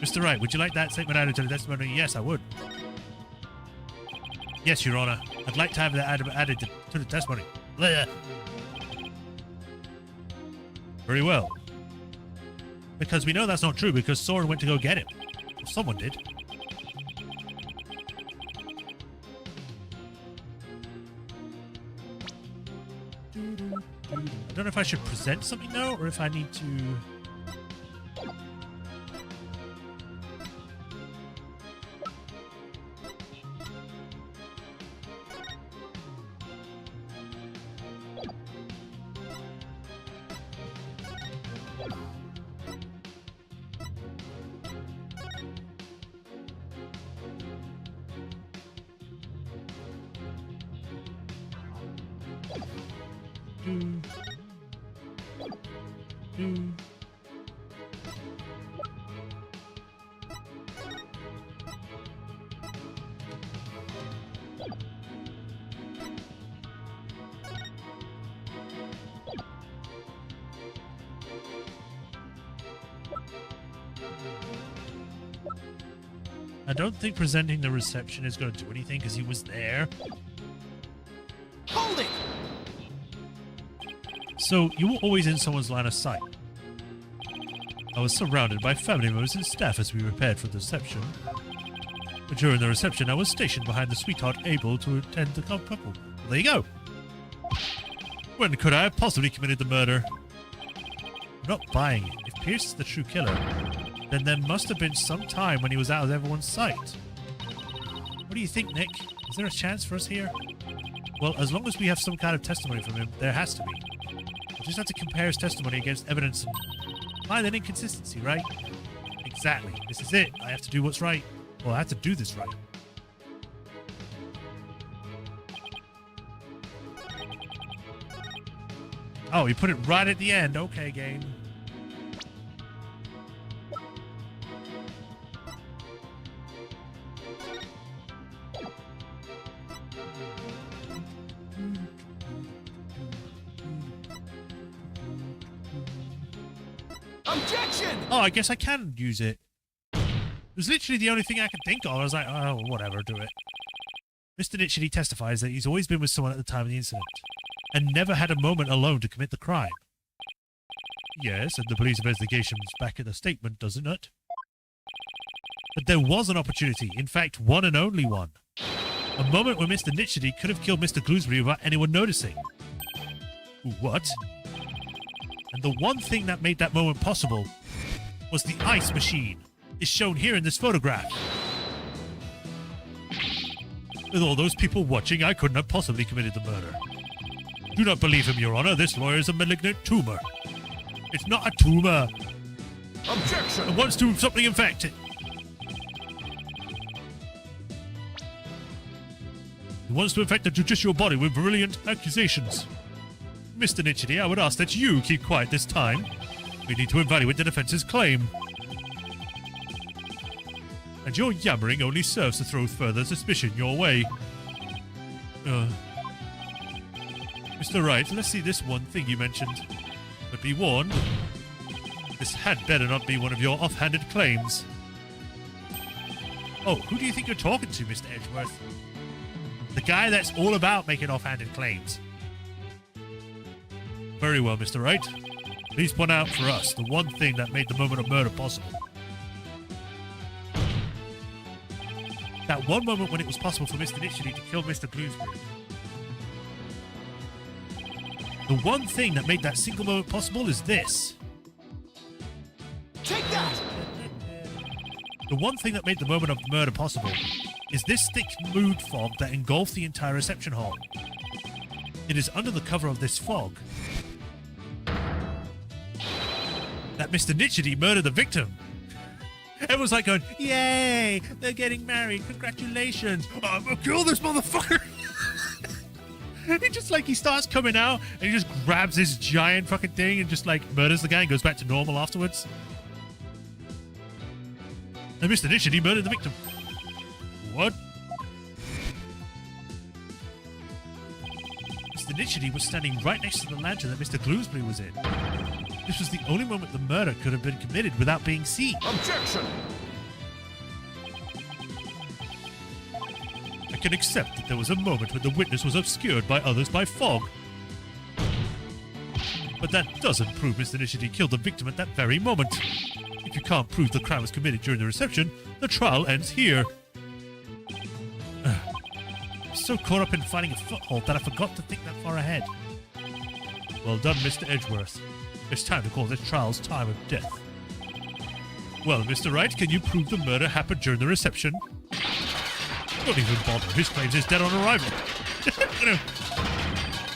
Mr. Wright, would you like that statement added to the testimony? Yes, I would. Yes, Your Honor. I'd like to have that added to the testimony. Blech. Very well. Because we know that's not true because Soren went to go get him. Or someone did. I don't know if I should present something now or if I need to... I don't think presenting the reception is going to do anything because he was there. Hold it! So, you were always in someone's line of sight. I was surrounded by family members and staff as we prepared for the reception. During the reception, I was stationed behind the sweetheart, able to attend the couple. Well, there you go. When could I have possibly committed the murder? I'm not buying it. If Pierce is the true killer, then there must have been some time when he was out of everyone's sight. What do you think, Nick? Is there a chance for us here? Well, as long as we have some kind of testimony from him, there has to be. We'll just have to compare his testimony against evidence and find an inconsistency, right? Exactly. This is it. I have to do what's right. Well, I have to do this right. Oh, you put it right at the end. Okay, game. Objection! Oh, I guess I can use it. It was literally the only thing I could think of. I was like, oh, whatever, do it. Mr. Nitchity testifies that he's always been with someone at the time of the incident and never had a moment alone to commit the crime. Yes, and the police investigation's back at the statement, doesn't it? But there was an opportunity, in fact, one and only one. A moment when Mr. Nitchity could have killed Mr. Gloosbury without anyone noticing. What? And the one thing that made that moment possible was the ice machine. It's shown here in this photograph. With all those people watching, I couldn't have possibly committed the murder. Do not believe him, Your Honor. This lawyer is a malignant tumor. It's not a tumor. Objection! It wants to do something infected. He wants to infect the judicial body with brilliant accusations. Mr. Nichity, I would ask that you keep quiet this time. We need to evaluate the defense's claim. And your yammering only serves to throw further suspicion your way. Mr. Wright, let's see this one thing you mentioned. But be warned, this had better not be one of your offhanded claims. Oh, who do you think you're talking to, Mr. Edgeworth? The guy that's all about making offhanded claims. Very well, Mr. Wright. Please point out for us the one thing that made the moment of murder possible. That one moment when it was possible for Mr. Nichity to kill Mr. Bloomsbury. The one thing that made that single moment possible is this. Take that! The one thing that made the moment of murder possible is this thick mood fog that engulfed the entire reception hall. It is under the cover of this fog that Mr. Nichity murdered the victim. Everyone's like going, yay, they're getting married, congratulations. I'm gonna kill this motherfucker. He starts coming out and he just grabs this giant fucking thing and just like murders the guy and goes back to normal afterwards. And Mr. Nichity murdered the victim. What? Mr. Nichity was standing right next to the lantern that Mr. Bloomsbury was in. This was the only moment the murder could have been committed without being seen. Objection! I can accept that there was a moment when the witness was obscured by others by fog. But that doesn't prove Mr. Nichity killed the victim at that very moment. If you can't prove the crime was committed during the reception, the trial ends here. I'm so caught up in finding a foothold that I forgot to think that far ahead. Well done, Mr. Edgeworth. It's time to call this trial's time of death. Well, Mr. Wright, can you prove the murder happened during the reception? Don't even bother. His claims is dead on arrival.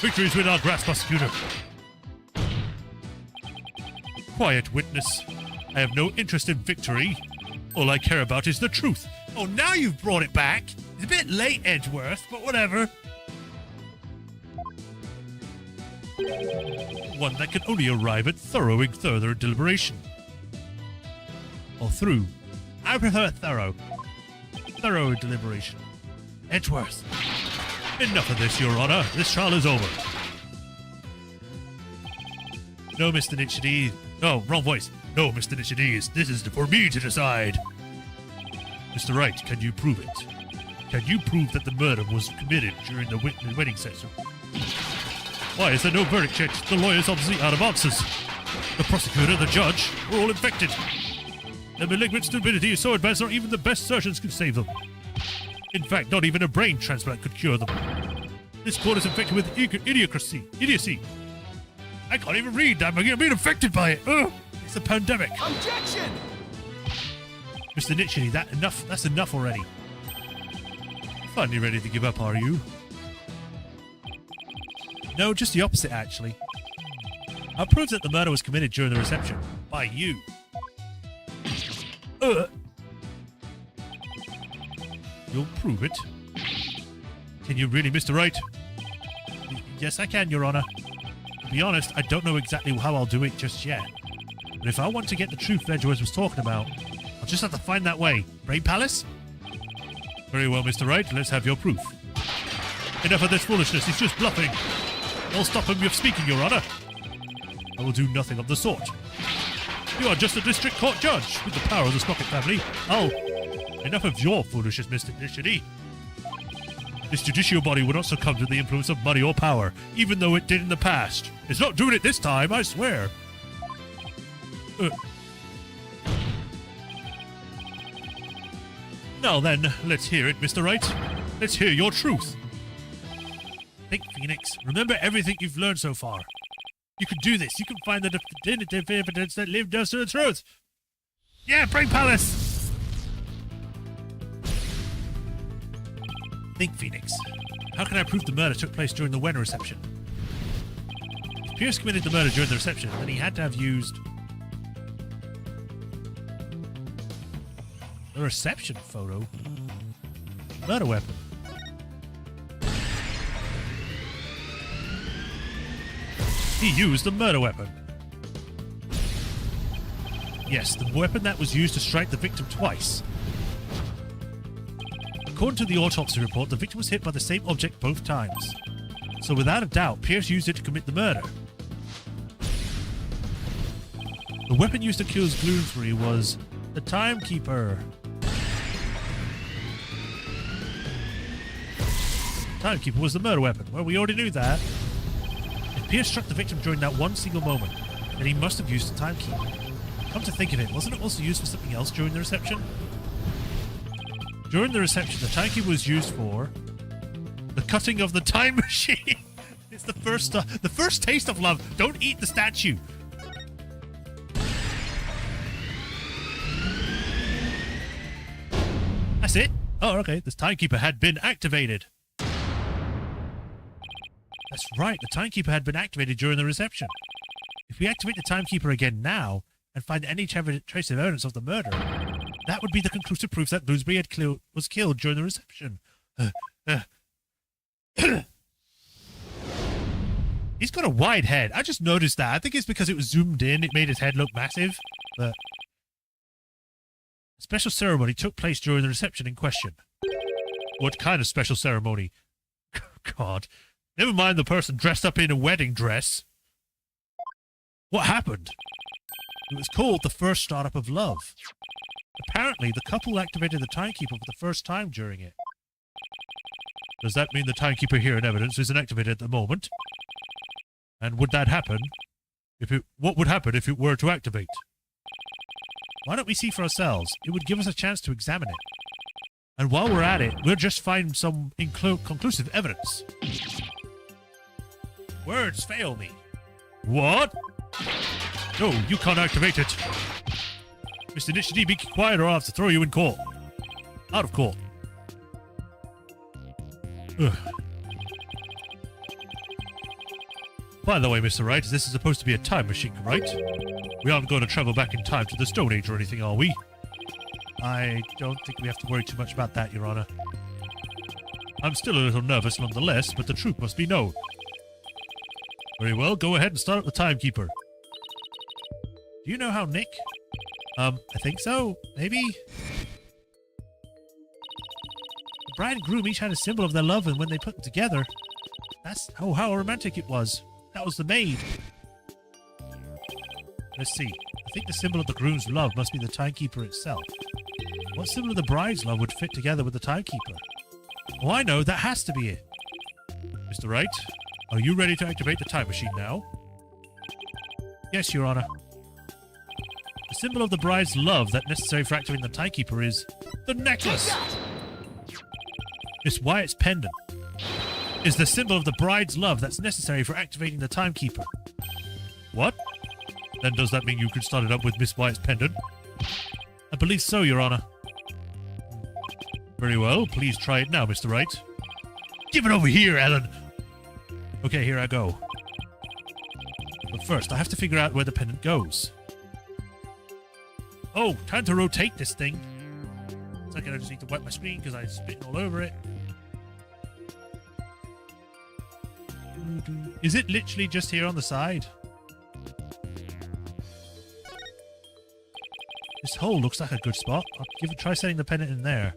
Victory is within our grasp, prosecutor. Quiet, witness. I have no interest in victory. All I care about is the truth. Oh, now you've brought it back. It's a bit late, Edgeworth, but whatever. One that can only arrive at thorough further deliberation. Or through. I prefer thorough. Thorough deliberation. Edgeworth. Enough of this, Your Honor. This trial is over. No, Mr. Nichity. No, wrong voice. No, Mr. Nichity. This is for me to decide. Mr. Wright, can you prove it? Can you prove that the murder was committed during the wedding session? Why is there no verdict yet? The lawyer's obviously out of answers. The prosecutor, the judge, were all infected. Their malignant stupidity is so advanced not even the best surgeons can save them. In fact, not even a brain transplant could cure them. This court is infected with idiocy. I can't even read. I'm being infected by it. Ugh, it's a pandemic. Objection! Mr. Nichity, that's enough already. Finally ready to give up, are you? No, just the opposite, actually. I'll prove that the murder was committed during the reception. By you. You'll prove it. Can you really, Mr. Wright? Yes, I can, Your Honor. To be honest, I don't know exactly how I'll do it just yet. But if I want to get the truth Edgeworth was talking about, I'll just have to find that way. Brain Palace? Very well, Mr. Wright. Let's have your proof. Enough of this foolishness. He's just bluffing. I'll stop him from speaking, Your Honor. I will do nothing of the sort. You are just a district court judge with the power of the Sprocket family. Enough of your foolishness, Mr. Nichity. This judicial body will not succumb to the influence of money or power, even though it did in the past. It's not doing it this time, I swear. Now then, let's hear it, Mr. Wright. Let's hear your truth. Think, Phoenix. Remember everything you've learned so far. You can do this. You can find the definitive evidence that lived us to the truth. Yeah, Brain Palace! Think, Phoenix. How can I prove the murder took place during the wedding reception? If Pierce committed the murder during the reception, then he had to have used the reception photo. Murder weapon. He used the murder weapon. Yes, the weapon that was used to strike the victim twice. According to the autopsy report, the victim was hit by the same object both times. So without a doubt, Pierce used it to commit the murder. The weapon used to kill Gloomsbury was the Timekeeper. Timekeeper was the murder weapon. Well, we already knew that. If Pierce struck the victim during that one single moment, then he must have used the Timekeeper. Come to think of it, wasn't it also used for something else during the reception? During the reception, the Timekeeper was used for the cutting of the time machine. It's the first taste of love. Don't eat the statue. That's it. Oh, okay. The Timekeeper had been activated. That's right. The Timekeeper had been activated during the reception. If we activate the Timekeeper again now and find any trace of evidence of the murder, that would be the conclusive proof that Bloomsbury was killed during the reception. He's got a wide head. I just noticed that. I think it's because it was zoomed in. It made his head look massive. But a special ceremony took place during the reception in question. What kind of special ceremony? God. Never mind the person dressed up in a wedding dress. What happened? It was called the first startup of love. Apparently, the couple activated the Timekeeper for the first time during it. Does that mean the Timekeeper here in evidence isn't activated at the moment? And would that happen? What would happen if it were to activate? Why don't we see for ourselves? It would give us a chance to examine it. And while we're at it, we'll just find some conclusive evidence. Words fail me. What? No, you can't activate it. Mr. Nishidi, be quiet or I'll have to throw you in court. Out of court. Ugh. By the way, Mr. Wright, this is supposed to be a time machine, right? We aren't going to travel back in time to the Stone Age or anything, are we? I don't think we have to worry too much about that, Your Honor. I'm still a little nervous nonetheless, but the truth must be known. Very well, go ahead and start up the Timekeeper. Do you know how Nick? I think so. Maybe? The bride and groom each had a symbol of their love, and when they put them together, that's how romantic it was. That was the maid. Let's see. I think the symbol of the groom's love must be the Timekeeper itself. What symbol of the bride's love would fit together with the Timekeeper? Oh, I know. That has to be it. Mr. Wright, are you ready to activate the time machine now? Yes, Your Honor. The symbol of the bride's love that's necessary for activating the Timekeeper is the necklace. Miss Wyatt's pendant is the symbol of the bride's love that's necessary for activating the Timekeeper. What? Then does that mean you could start it up with Miss Wyatt's pendant? I believe so, Your Honor. Very well. Please try it now, Mr. Wright. Give it over here, Ellen. Okay, here I go. But first, I have to figure out where the pendant goes. Oh, time to rotate this thing. Second, I just need to wipe my screen because I spit all over it. Is it literally just here on the side? This hole looks like a good spot. I'll try setting the pendant in there.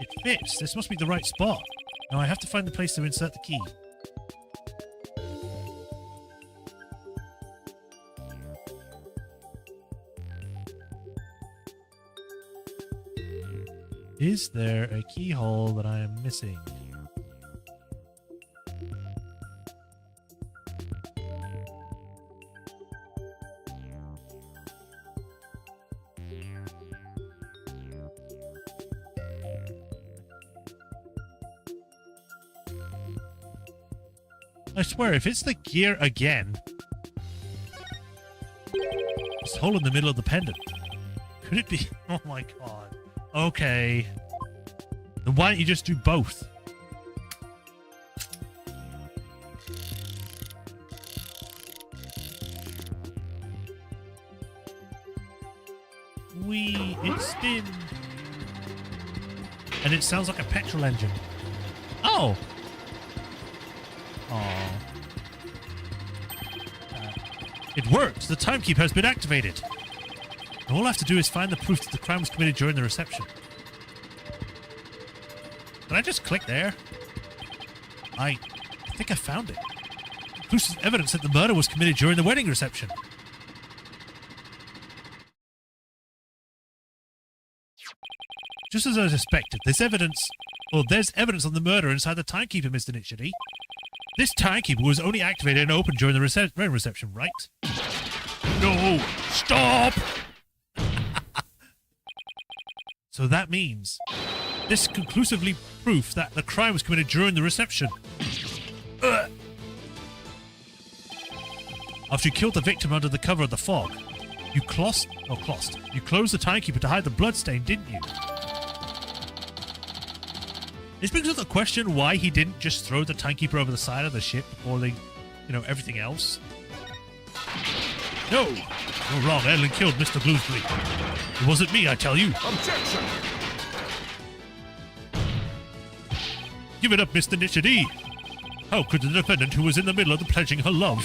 It fits. This must be the right spot. Now I have to find the place to insert the key. Is there a keyhole that I am missing? I swear, if it's the gear again... This hole in the middle of the pendant. Could it be... Oh my god. Okay. Then why don't you just do both? It spins. And it sounds like a petrol engine. Ah! Oh! Oh. It worked! The timekeeper has been activated! All I have to do is find the proof that the crime was committed during the reception. Did I just click there? I think I found it. Conclusive evidence that the murder was committed during the wedding reception. Just as I suspected, there's evidence on the murder inside the timekeeper, Mr. Nitchity. This timekeeper was only activated and opened during the wedding reception, right? No! Stop! So that means this conclusively proof that the crime was committed during the reception. After you killed the victim under the cover of the fog, you closed the timekeeper to hide the bloodstain, didn't you? This brings up the question why he didn't just throw the timekeeper over the side of the ship before everything else. No! You're wrong. Ellen killed Mr. Bloomsbury. It wasn't me, I tell you. Objection! Give it up, Mr. Nitchity. How could the defendant, who was in the middle of the pledging her love,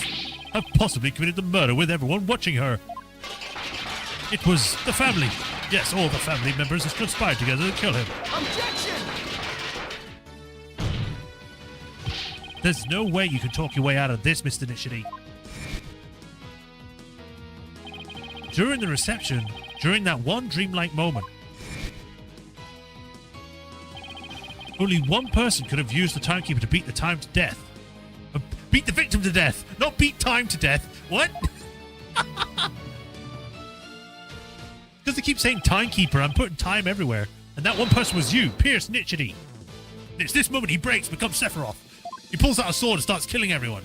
have possibly committed the murder with everyone watching her? It was the family. Yes, all the family members have conspired together to kill him. Objection! There's no way you can talk your way out of this, Mr. Nitchity. During the reception, during that one dreamlike moment, only one person could have used the timekeeper to beat the time to death. Beat the victim to death, not beat time to death. What? Because they keep saying timekeeper, I'm putting time everywhere. And that one person was you, Pierce Nitchity. And it's this moment he breaks, becomes Sephiroth. He pulls out a sword and starts killing everyone.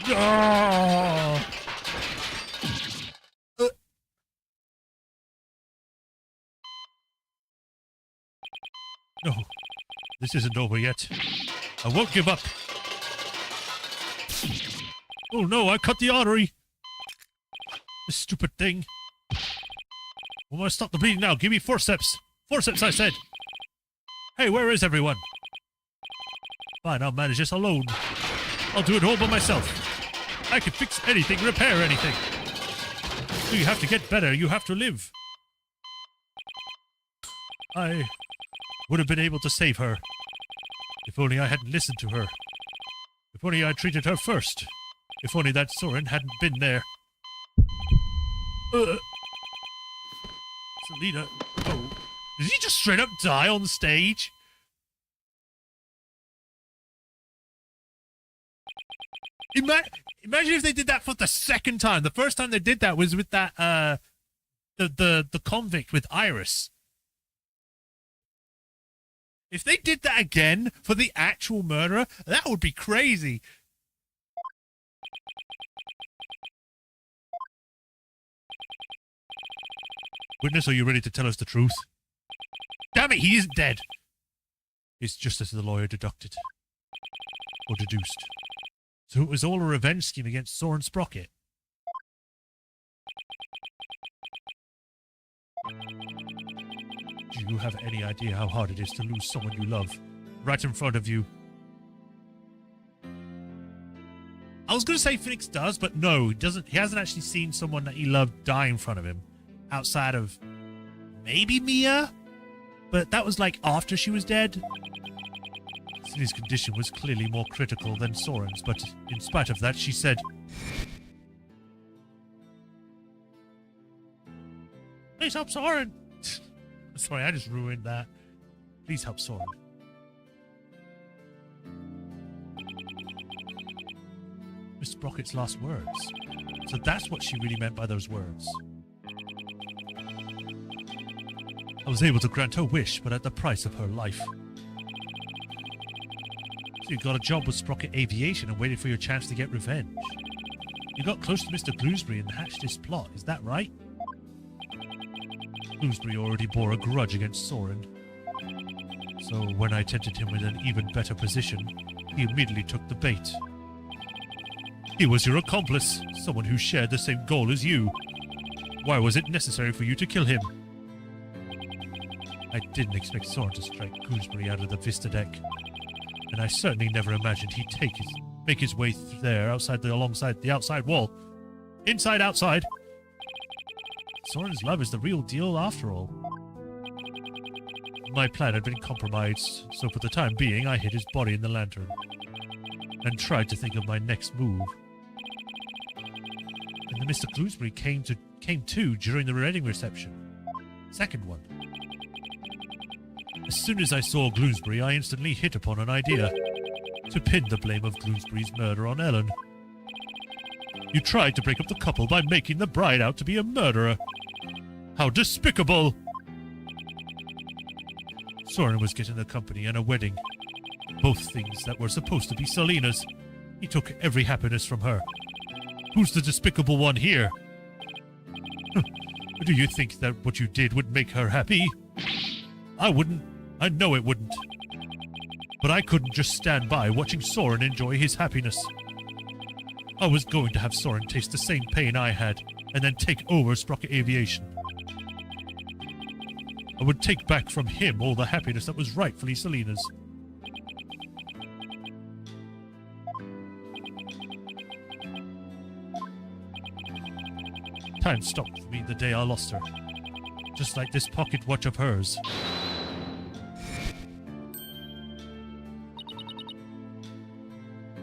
Oh. No, this isn't over yet. I won't give up. Oh no, I cut the artery. This stupid thing. We must stop the bleeding now. Give me forceps. Forceps, I said. Hey, where is everyone? Fine, I'll manage this alone. I'll do it all by myself. I can fix anything, repair anything. So you have to get better, you have to live. I would have been able to save her. If only I hadn't listened to her. If only I treated her first. If only that Soren hadn't been there. Selena. Oh. Did he just straight up die on stage? Imagine if they did that for the second time. The first time they did that was with that the convict with Iris. If they did that again for the actual murderer, that would be crazy. Witness, are you ready to tell us the truth? Damn it, he isn't dead. It's just as the lawyer deducted. Or deduced. So it was all a revenge scheme against Soren Sprocket. Do you have any idea how hard it is to lose someone you love? Right in front of you. I was going to say Phoenix does, but no, he doesn't. He hasn't actually seen someone that he loved die in front of him. Outside of maybe Mia? But that was like after she was dead. Cindy's condition was clearly more critical than Soren's, but in spite of that, she said, "Please help Soren." Sorry, I just ruined that. Please help Soren. Miss Sprocket's last words. So that's what she really meant by those words. I was able to grant her wish, but at the price of her life. So you got a job with Sprocket Aviation and waited for your chance to get revenge. You got close to Mr. Bloomsbury and hatched this plot, is that right? Bloomsbury already bore a grudge against Soren. So when I tempted him with an even better position, he immediately took the bait. He was your accomplice, someone who shared the same goal as you. Why was it necessary for you to kill him? I didn't expect Soren to strike Gooseberry out of the Vista deck, and I certainly never imagined he'd make his way through there alongside the outside wall. Inside, outside. Soren's love is the real deal after all. My plan had been compromised, so for the time being I hid his body in the lantern and tried to think of my next move. And then Mr. Gooseberry came to during the wedding reception. Second one. As soon as I saw Gloomsbury, I instantly hit upon an idea to pin the blame of Gloomsbury's murder on Ellen. You tried to break up the couple by making the bride out to be a murderer. How despicable! Soren was getting a company and a wedding, both things that were supposed to be Selina's. He took every happiness from her. Who's the despicable one here? Do you think that what you did would make her happy? I wouldn't. I know it wouldn't. But I couldn't just stand by watching Soren enjoy his happiness. I was going to have Soren taste the same pain I had, and then take over Sprocket Aviation. I would take back from him all the happiness that was rightfully Selina's. Time stopped for me the day I lost her. Just like this pocket watch of hers.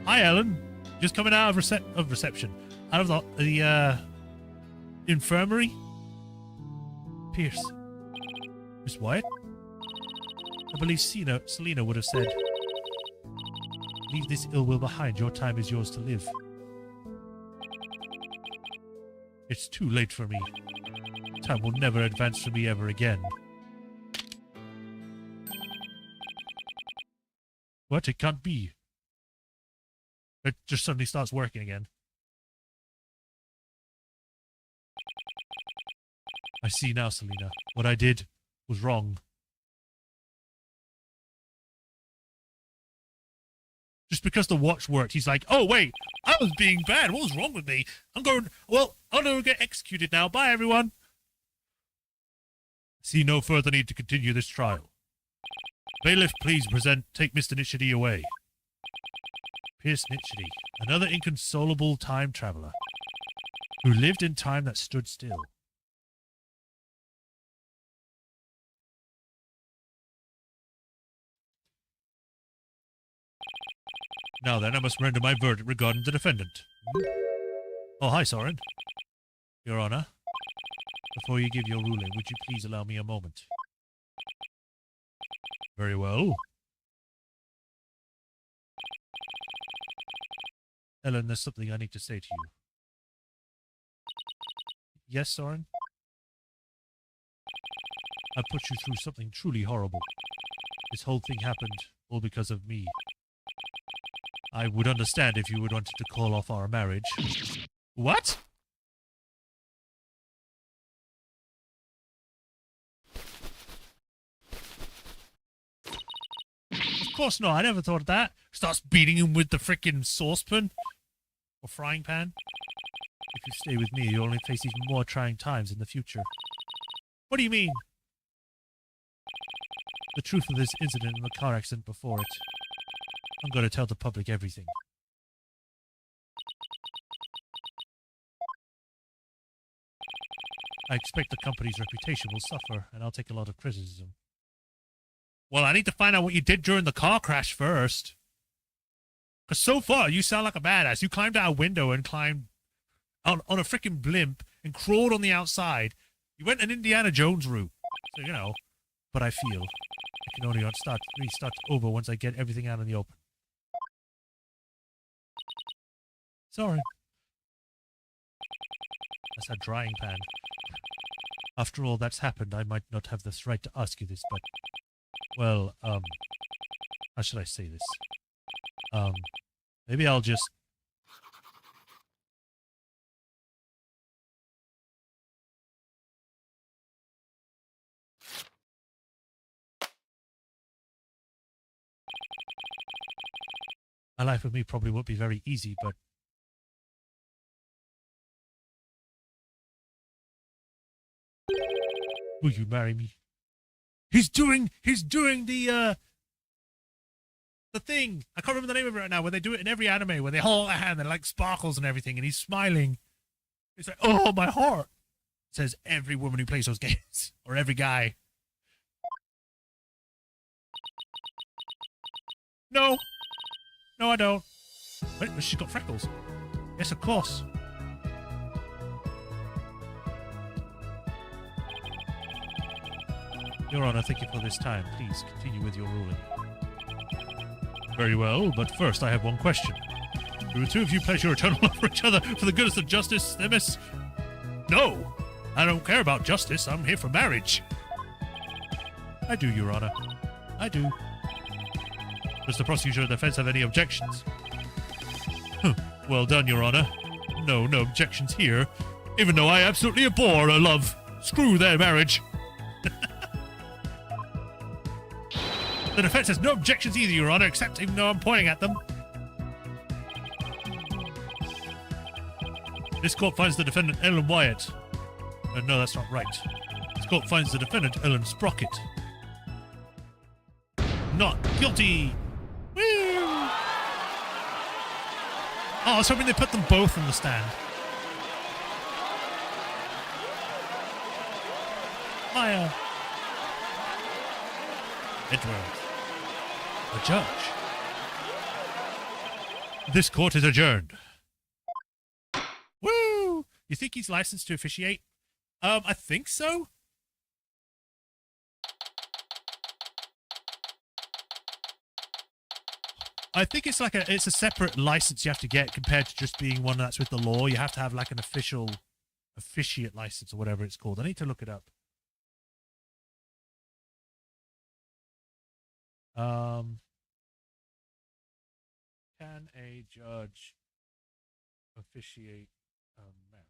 Hi, Ellen. Just coming out of reception. Out of the infirmary. Pierce. Miss Wyatt? I believe Selina would have said, leave this ill will behind. Your time is yours to live. It's too late for me. Time will never advance for me ever again. What? It can't be. It just suddenly starts working again. I see now, Selina. What I did was wrong. Just because the watch worked, he's like, oh, wait, I was being bad. What was wrong with me? I'm going to get executed now. Bye, everyone. See no further need to continue this trial. Bailiff, please take Mr. Nichity away. Pierce Nichity, another inconsolable time traveler who lived in time that stood still. Now then, I must render my verdict regarding the defendant. Oh, hi, Soren. Your Honor, before you give your ruling, would you please allow me a moment? Very well. Ellen, there's something I need to say to you. Yes, Soren? I put you through something truly horrible. This whole thing happened all because of me. I would understand if you would wanted to call off our marriage. What? Of course not. I never thought of that. Starts beating him with the frickin' saucepan. Or frying pan. If you stay with me, you'll only face even more trying times in the future. What do you mean? The truth of this incident and the car accident before it. I'm going to tell the public everything. I expect the company's reputation will suffer, and I'll take a lot of criticism. Well, I need to find out what you did during the car crash first. Because so far, you sound like a badass. You climbed out a window and climbed on a freaking blimp and crawled on the outside. You went an Indiana Jones route. So, you know. But I feel I can only restart over once I get everything out in the open. Sorry. That's a drying pan. After all that's happened, I might not have the right to ask you this, but... Well, how should I say this? Maybe I'll just... My life with me probably won't be very easy, but... Will you marry me? He's doing the thing. I can't remember the name of it right now, where they do it in every anime, where they hold a hand and like sparkles and everything, and he's smiling. It's like, oh, my heart. Says every woman who plays those games. Or every guy. No. No, I don't. Wait, but she's got freckles. Yes, of course. Your Honor, thank you for this time. Please continue with your ruling. Very well, but first I have one question. Do the two of you pledge your eternal love for each other for the goodness of justice, Themis? No! I don't care about justice. I'm here for marriage. I do, Your Honor. I do. Does the prosecutor or defense have any objections? Well done, Your Honor. No objections here. Even though I absolutely abhor a love. Screw their marriage. The defense has no objections either, Your Honor, except even though I'm pointing at them. This court finds the defendant Ellen Wyatt. No, that's not right. This court finds the defendant Ellen Sprocket not guilty. Woo! Oh, I was hoping they put them both on the stand. Maya. Edward. A judge. This court is adjourned. Woo! You think he's licensed to officiate? I think so. I think it's like it's a separate license you have to get compared to just being one that's with the law. You have to have like an official officiate license or whatever it's called. I need to look it up. Can a judge officiate a marriage?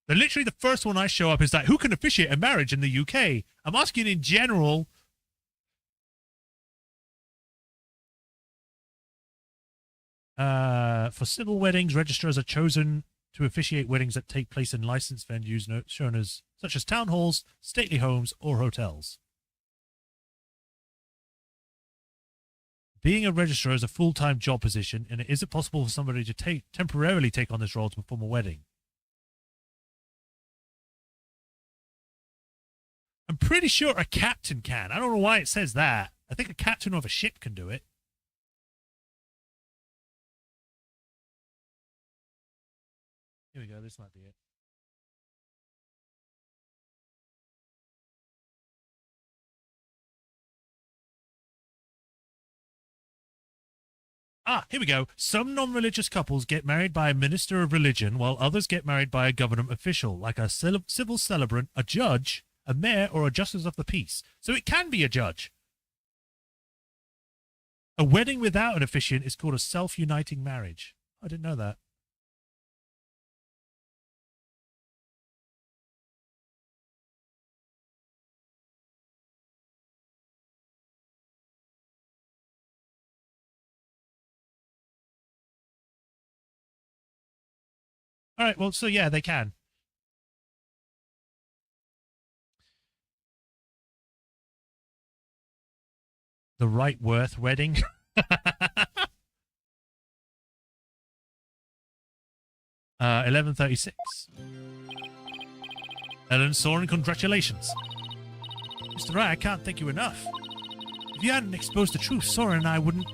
They're literally the first one I show up is like, who can officiate a marriage in the UK? I'm asking in general. For civil weddings, registrars are chosen to officiate weddings that take place in licensed venues shown as such as town halls, stately homes, or hotels. Being a registrar is a full-time job position, and it isn't possible for somebody to temporarily take on this role to perform a wedding. I'm pretty sure a captain can. I don't know why it says that. I think a captain of a ship can do it. Here we go. This might be it. Ah, here we go. Some non-religious couples get married by a minister of religion, while others get married by a government official, like a civil celebrant, a judge, a mayor, or a justice of the peace. So it can be a judge. A wedding without an officiant is called a self-uniting marriage. I didn't know that. All right, well, so yeah, they can. The Wright-Worth wedding. 11:36. Ellen Soren, congratulations. Mr. Wright, I can't thank you enough. If you hadn't exposed the truth, Soren and I wouldn't.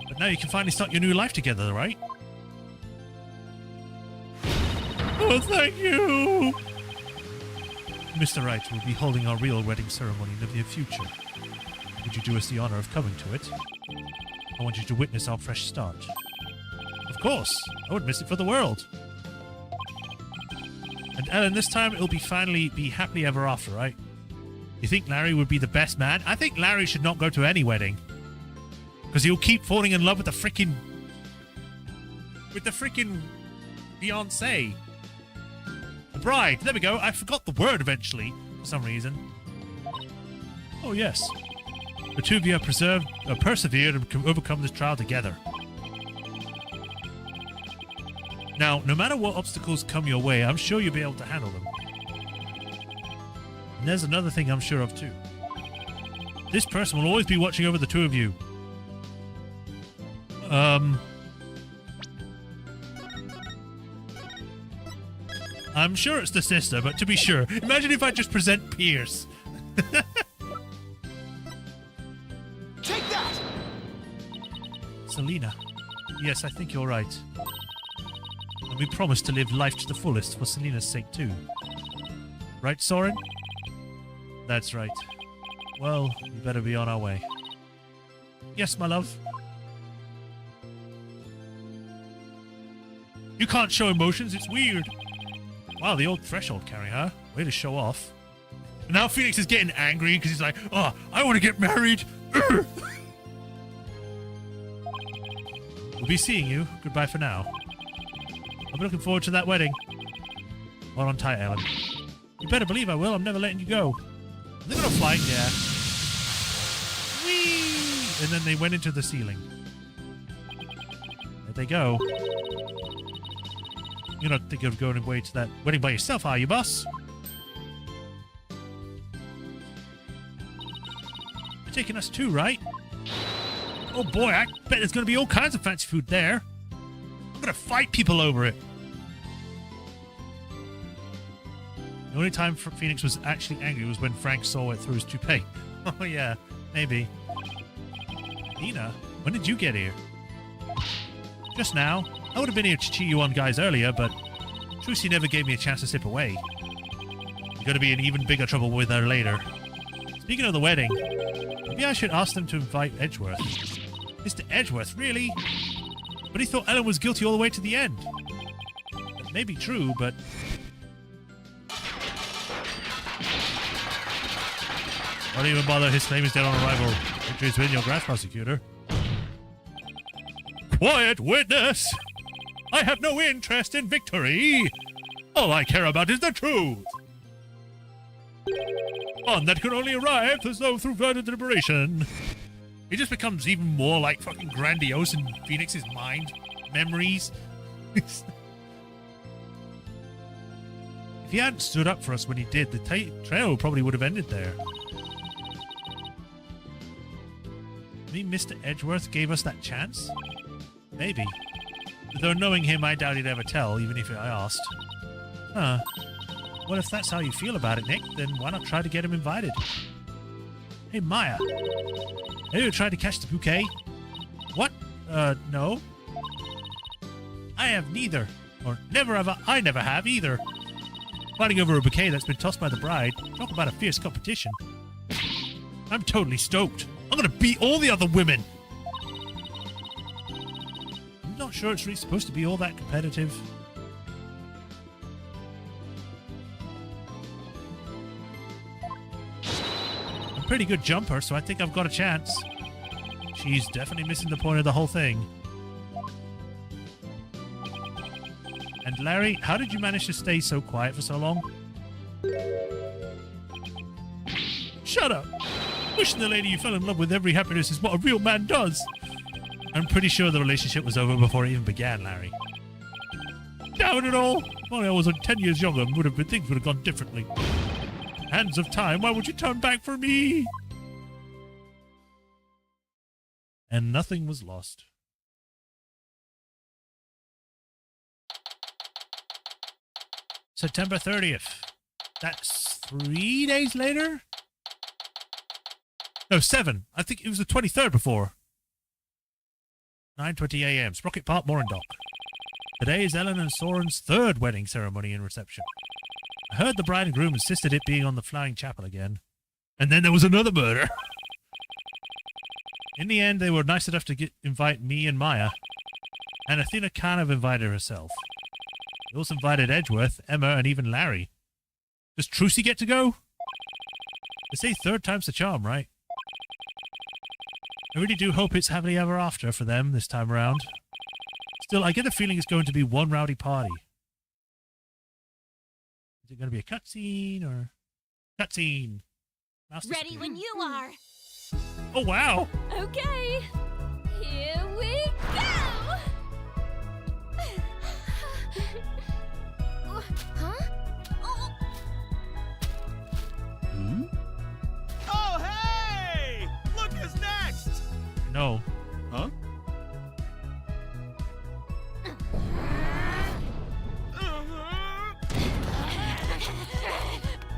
But now you can finally start your new life together, right? Oh, thank you! Mr. Wright will be holding our real wedding ceremony in the near future. Would you do us the honor of coming to it? I want you to witness our fresh start. Of course! I would miss it for the world! And Ellen, this time it'll finally be happily ever after, right? You think Larry would be the best man? I think Larry should not go to any wedding. Because he'll keep falling in love with the freaking fiancée. The bride. There we go. I forgot the word eventually for some reason. Oh, yes. The two of you have persevered and overcome this trial together. Now, no matter what obstacles come your way, I'm sure you'll be able to handle them. And there's another thing I'm sure of too. This person will always be watching over the two of you. I'm sure it's the sister, but to be sure, imagine if I just present Pierce. Take that! Selena. Yes, I think you're right. And we promise to live life to the fullest for Selena's sake too. Right, Soren? That's right. Well, we better be on our way. Yes, my love. You can't show emotions, it's weird. Wow, the old threshold carry, huh? Way to show off. And now Phoenix is getting angry because he's like, oh, I want to get married. We'll be seeing you. Goodbye for now. I'll be looking forward to that wedding. Hold on tight, Ellen. You better believe I will. I'm never letting you go. They're going to fly, yeah. Whee! And then they went into the ceiling. There they go. You're not thinking of going away to that wedding by yourself, are you, boss? You're taking us too, right? Oh boy, I bet there's going to be all kinds of fancy food there. I'm going to fight people over it. The only time Phoenix was actually angry was when Frank saw it through his toupee. Oh yeah, maybe. Nina, when did you get here? Just now. I would have been here to cheer you on guys earlier, but Trucy never gave me a chance to slip away. You're going to be in even bigger trouble with her later. Speaking of the wedding, maybe I should ask them to invite Edgeworth. Mr. Edgeworth, really? But he thought Ellen was guilty all the way to the end. That may be true, but... Don't even bother, his claim is dead on arrival. Victory's win, your grass prosecutor. Quiet witness! I have no interest in victory! All I care about is the truth! One that can only arrive as though through further deliberation. It just becomes even more like fucking grandiose in Phoenix's mind. Memories. If he hadn't stood up for us when he did, the trail probably would have ended there. Maybe Mr. Edgeworth gave us that chance? Maybe. Though knowing him, I doubt he'd ever tell, even if I asked. Huh. Well, if that's how you feel about it, Nick, then why not try to get him invited? Hey, Maya. Have you tried to catch the bouquet? What? No. I have neither. Or I never have either. Fighting over a bouquet that's been tossed by the bride. Talk about a fierce competition. I'm totally stoked. I'm gonna beat all the other women. I'm not sure it's really supposed to be all that competitive. I'm a pretty good jumper, so I think I've got a chance. She's definitely missing the point of the whole thing. And Larry, how did you manage to stay so quiet for so long? Shut up! Wishing the lady you fell in love with every happiness is what a real man does. I'm pretty sure the relationship was over before it even began, Larry. Damn it all! If only I was 10 years younger, things would have gone differently. Hands of time, why would you turn back for me? And nothing was lost. September 30th. That's 3 days later? No, 7. I think it was the 23rd before. 9:20 a.m. Sprocket Park, Morindock. Today is Ellen and Soren's 3rd wedding ceremony and reception. I heard the bride and groom insisted it being on the Flying Chapel again. And then there was another murder. In the end, they were nice enough to invite me and Maya. And Athena kind of invited herself. They also invited Edgeworth, Emma, and even Larry. Does Trucy get to go? They say 3rd time's the charm, right? I really do hope it's happily ever after for them this time around. Still, I get the feeling it's going to be one rowdy party. Is it going to be a cutscene or... Cutscene! Ready when you are. Oh, wow! Okay, here we go! Huh? Oh. Hmm? Oh, hey! Look who's next! No. Huh?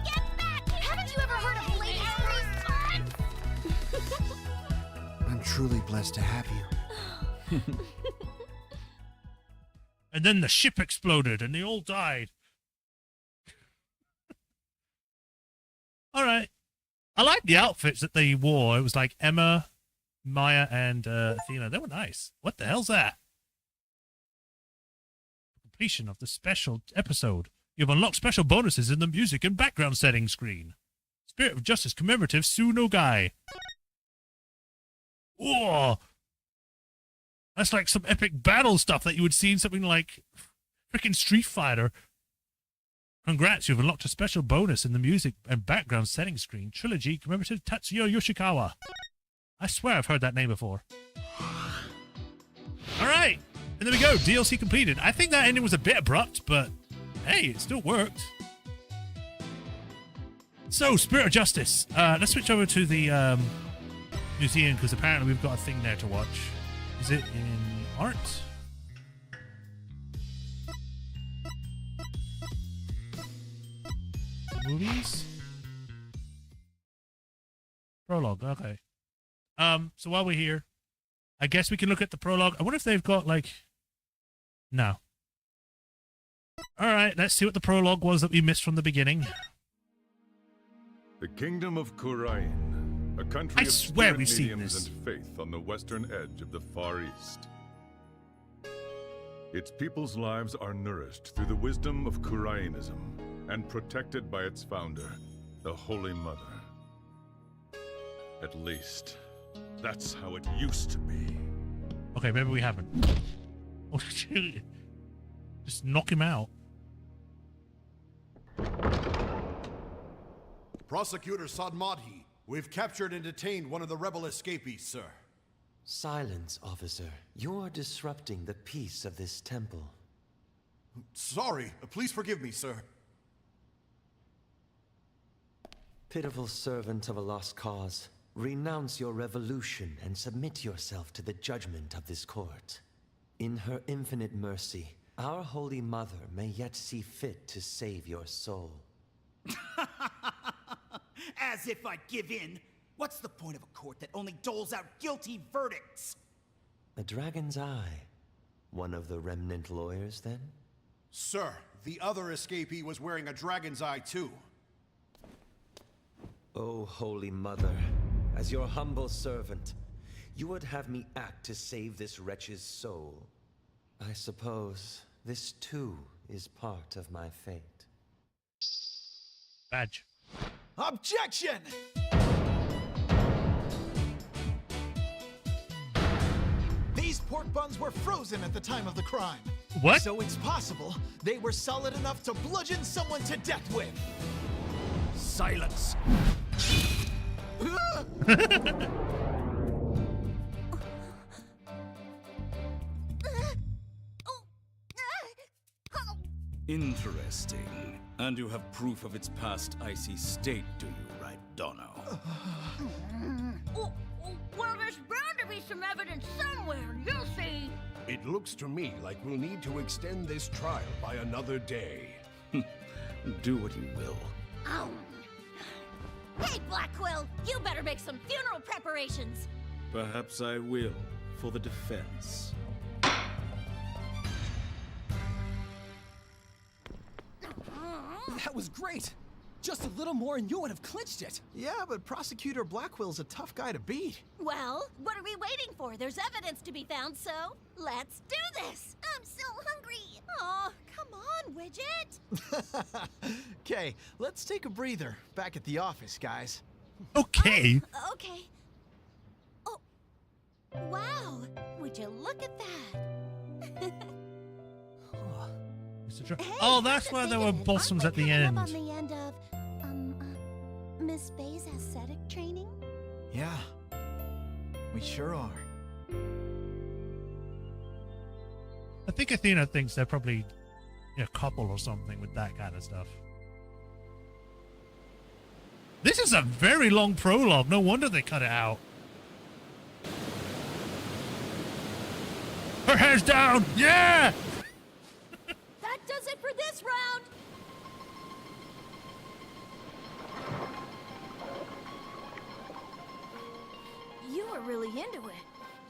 Get back! Haven't you ever heard of ladies' response? I'm truly blessed to have you. And then the ship exploded and they all died. All right. I like the outfits that they wore. It was like Emma, Maya, and Athena. They were nice. What the hell's that? Completion of the special episode. You've unlocked special bonuses in the music and background settings screen. Spirit of Justice commemorative Su no Gai. Whoa! That's like some epic battle stuff that you would see in something like freaking Street Fighter. Congrats, you've unlocked a special bonus in the music and background settings screen. Trilogy commemorative Tatsuya Yoshikawa. I swear I've heard that name before. Alright, and there we go, DLC completed. I think that ending was a bit abrupt, but hey, it still worked. So, Spirit of Justice. Let's switch over to the museum, because apparently we've got a thing there to watch. Is it in art? Movies? Prologue, okay. So while we're here, I guess we can look at the prologue. I wonder if they've got, like... No. Alright, let's see what the prologue was that we missed from the beginning. The Kingdom of Khu'rain, a country I of swear spirit we've seen mediums this. and faith on the western edge of the Far East. Its people's lives are nourished through the wisdom of Khu'rainism and protected by its founder, the Holy Mother. At least, that's how it used to be. Okay, maybe we haven't. Oh, shoot. Just knock him out. Prosecutor Sadmadhi, we've captured and detained one of the rebel escapees, sir. Silence, officer. You're disrupting the peace of this temple. Sorry, please forgive me, sir. Pitiful servant of a lost cause, renounce your revolution and submit yourself to the judgment of this court. In her infinite mercy, our Holy Mother may yet see fit to save your soul. As if I'd give in. What's the point of a court that only doles out guilty verdicts? A dragon's eye. One of the remnant lawyers, then? Sir, the other escapee was wearing a dragon's eye, too. O Holy Mother, as your humble servant, you would have me act to save this wretch's soul. I suppose this too is part of my fate. Badge. Objection! These pork buns were frozen at the time of the crime. What? So it's possible they were solid enough to bludgeon someone to death with. Silence. Interesting. And you have proof of its past icy state, do you, right, Dono? Well, there's bound to be some evidence somewhere, you'll see. It looks to me like we'll need to extend this trial by another day. Do what you will. Oh. Hey, Blackquill, you better make some funeral preparations. Perhaps I will, for the defense. That was great. Just a little more and you would have clinched it. Yeah, but Prosecutor Blackwell's a tough guy to beat. Well, what are we waiting for? There's evidence to be found, so let's do this. I'm so hungry. Oh, come on, Widget. Okay, let's take a breather. Back at the office, guys. Okay. Okay. Oh, wow. Would you look at that? Hey, oh, that's why there were blossoms at the end. On the end of, Miss Bay's aesthetic training? Yeah, we sure are. I think Athena thinks they're probably a couple or something with that kind of stuff. This is a very long prologue. No wonder they cut it out. Her hair's down. Yeah. That does it for this round. You were really into it.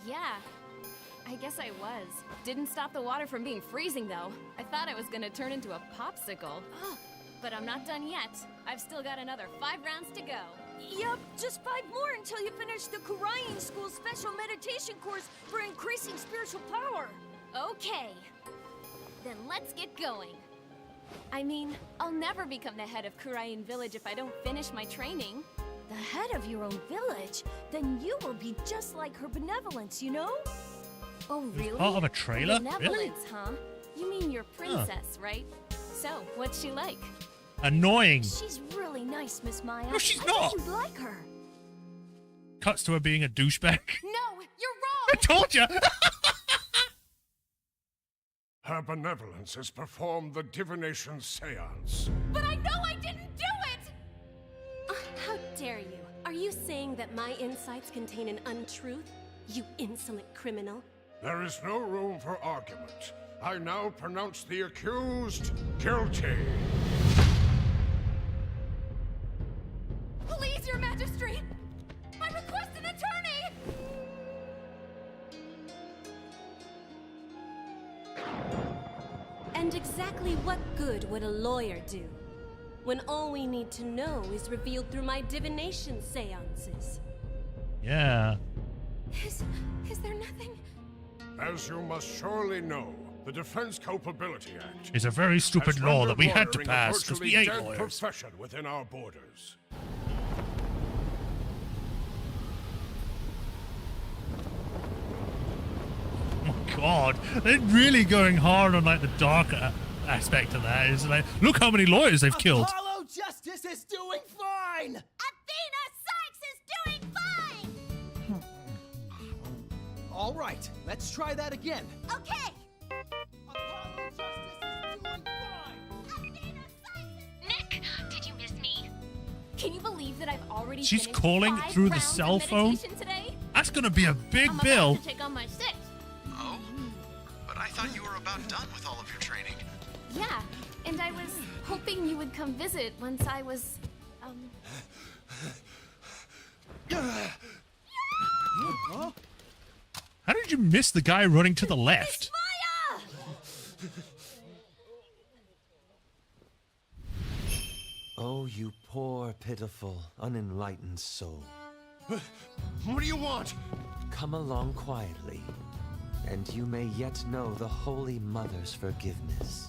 Yeah, I guess I was. Didn't stop the water from being freezing, though. I thought I was gonna turn into a popsicle. But I'm not done yet. I've still got another 5 rounds to go. Yup, just 5 more until you finish the Khu'rain School's special meditation course for increasing spiritual power. Okay. Then let's get going. I mean, I'll never become the head of Khu'rain Village if I don't finish my training. The head of your own village? Then you will be just like her benevolence, you know? Oh, really? Part of a trailer? Benevolence, Really? huh? You mean your princess, right? So, what's she like? Annoying. She's really nice, Miss Maya. No, she's I not. think you'd like her. Cuts to her being a douchebag. No, you're I wrong! told you. Her benevolence has performed the divination seance. But I know I didn't do it! How dare you? Are you saying that my insights contain an untruth? You insolent criminal. There is no room for argument. I now pronounce the accused guilty. Please, Your Majesty! I request an attorney! And exactly what good would a lawyer do, when all we need to know is revealed through my divination seances? Yeah. Is there nothing? As you must surely know, the Defense Culpability Act It's a very stupid has law that we had to rendered pass lawyering because a we ain't virtually dead lawyers. profession within our borders. Oh God, they're really going hard on like the dark aspect of that. It's like, look how many lawyers they've killed. Apollo Justice is doing fine! Athena Sykes is doing fine! All right, let's try that again. Okay. Apollo Justice is doing fine! Athena Sykes is... Nick, did you miss me? Can you believe that I've already She's finished calling 5 through the rounds cell of phone? meditation today? That's gonna be a big I'm bill. about to take on my 6th. Oh? But I thought you were about done with all of your training. Yeah, and I was hoping you would come visit once I was, How did you miss the guy running to the left? Maya! Oh, you poor, pitiful, unenlightened soul. What do you want? Come along quietly, and you may yet know the Holy Mother's forgiveness.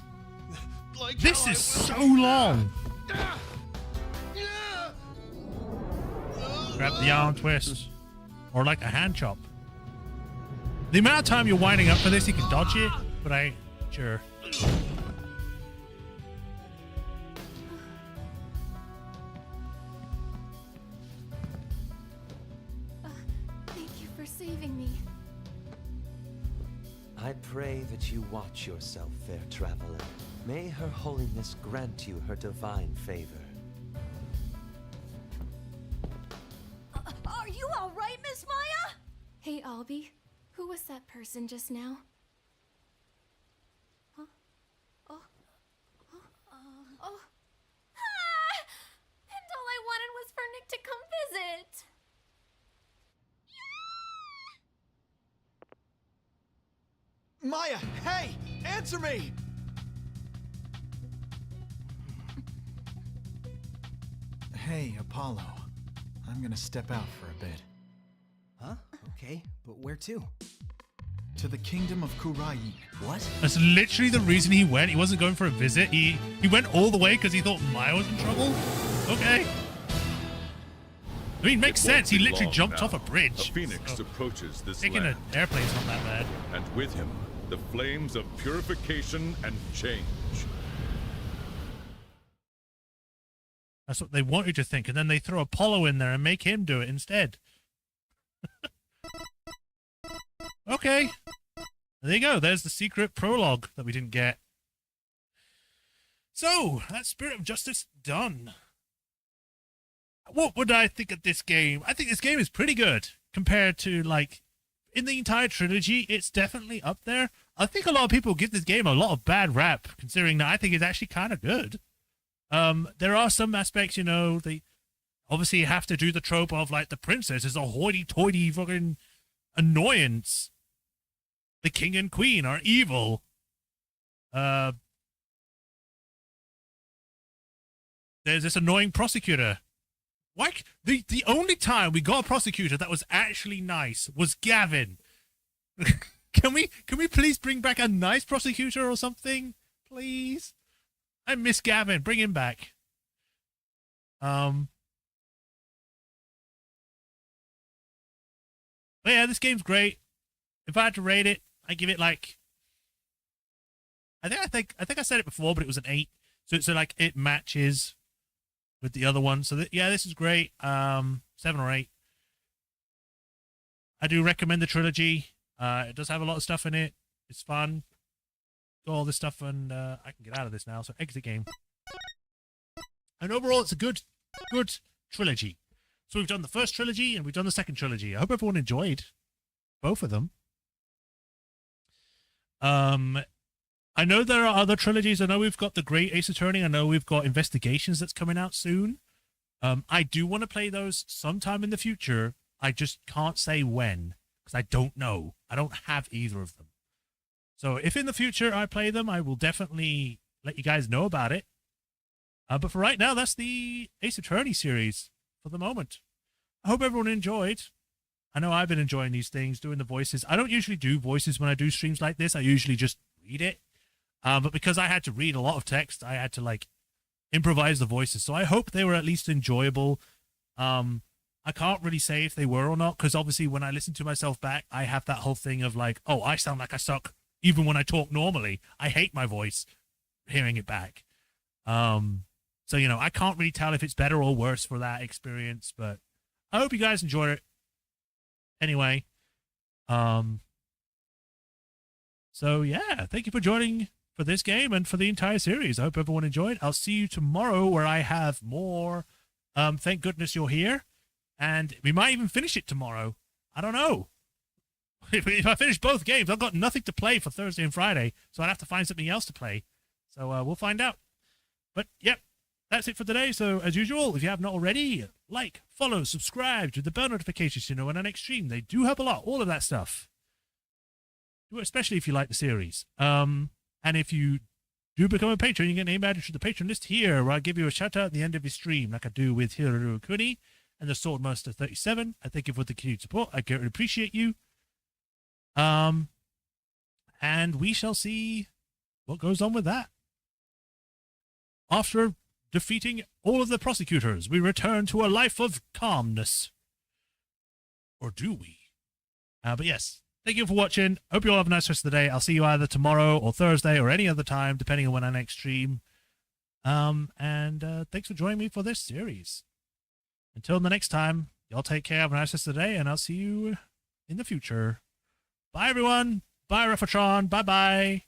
Like This how is I so long. Grab the arm twist. Or like a hand chop. The amount of time you're winding up for this, you can dodge it, but I ain't sure. thank you for saving me. I pray that you watch yourself, fair traveler. May Her Holiness grant you her divine favor. Are you all right, Miss Maya? Hey, Albie, who was that person just now? Huh? Oh. Oh. Ah! And all I wanted was for Nick to come visit. Maya, hey! Answer me! Hey, Apollo. I'm gonna step out for a bit. Huh? Okay, but where to? To the kingdom of Khu'rain. What? That's literally the reason he went. He wasn't going for a visit. He went all the way because he thought Maya was in trouble. Okay. I mean, makes It won't sense. He be literally long jumped now. off a bridge. A phoenix So, approaches this taking land, an airplane's not that bad. and with him, the flames of purification and change. That's what they want you to think, and then they throw Apollo in there and make him do it instead. Okay. There you go. There's the secret prologue that we didn't get. So, that's Spirit of Justice done. What would I think of this game? I think this game is pretty good compared to, like, in the entire trilogy, it's definitely up there. I think a lot of people give this game a lot of bad rap, considering that I think it's actually kind of good. There are some aspects, you know, they obviously have to do the trope of, like, the princess is a hoity-toity fucking annoyance. The king and queen are evil. There's this annoying prosecutor. Like, the only time we got a prosecutor that was actually nice was Gavin. Can we please bring back a nice prosecutor or something? Please? I miss Gavin. Bring him back. But yeah, this game's great. If I had to rate it, I give it like I think I said it before, but it was an 8. So like it matches with the other one. So yeah, this is great. 7 or 8. I do recommend the trilogy. It does have a lot of stuff in it. It's fun. Got all this stuff, and I can get out of this now. So exit game. And overall, it's a good trilogy. So we've done the first trilogy and we've done the second trilogy. I hope everyone enjoyed both of them. I know there are other trilogies. I know we've got The Great Ace Attorney. I know we've got Investigations that's coming out soon. I do want to play those sometime in the future. I just can't say when because I don't know. I don't have either of them. So if in the future I play them, I will definitely let you guys know about it. But for right now, that's the Ace Attorney series for the moment. I hope everyone enjoyed. I know I've been enjoying these things, doing the voices. I don't usually do voices when I do streams like this. I usually just read it. But because I had to read a lot of text, I had to like improvise the voices. So I hope they were at least enjoyable. I can't really say if they were or not, because obviously when I listen to myself back, I have that whole thing of like, oh, I sound like I suck even when I talk normally. I hate my voice hearing it back. So, you know, I can't really tell if it's better or worse for that experience, but I hope you guys enjoy it. Anyway, so yeah, thank you for joining for this game and for the entire series. I hope everyone enjoyed. I'll see you tomorrow where I have more. Thank goodness you're here. And we might even finish it tomorrow. I don't know. If I finish both games, I've got nothing to play for Thursday and Friday, so I'd have to find something else to play. So we'll find out. But, yep, that's it for today. So, as usual, if you have not already, like, follow, subscribe to the bell notifications to know when our next stream. They do help a lot, all of that stuff. Especially if you like the series. And if you do become a patron, you get an name added to the patron list here, where I give you a shout-out at the end of your stream, like I do with Khu'rain and the Swordmaster 37. I thank you for the continued support. I greatly appreciate you. And we shall see what goes on with that. After defeating all of the prosecutors, we return to a life of calmness. Or do we? But yes, thank you for watching. Hope you all have a nice rest of the day. I'll see you either tomorrow or Thursday or any other time, depending on when I next stream. And thanks for joining me for this series. Until the next time, y'all take care, have a nice rest of the day, and I'll see you in the future. Bye, everyone. Bye, Refatron. Bye-bye.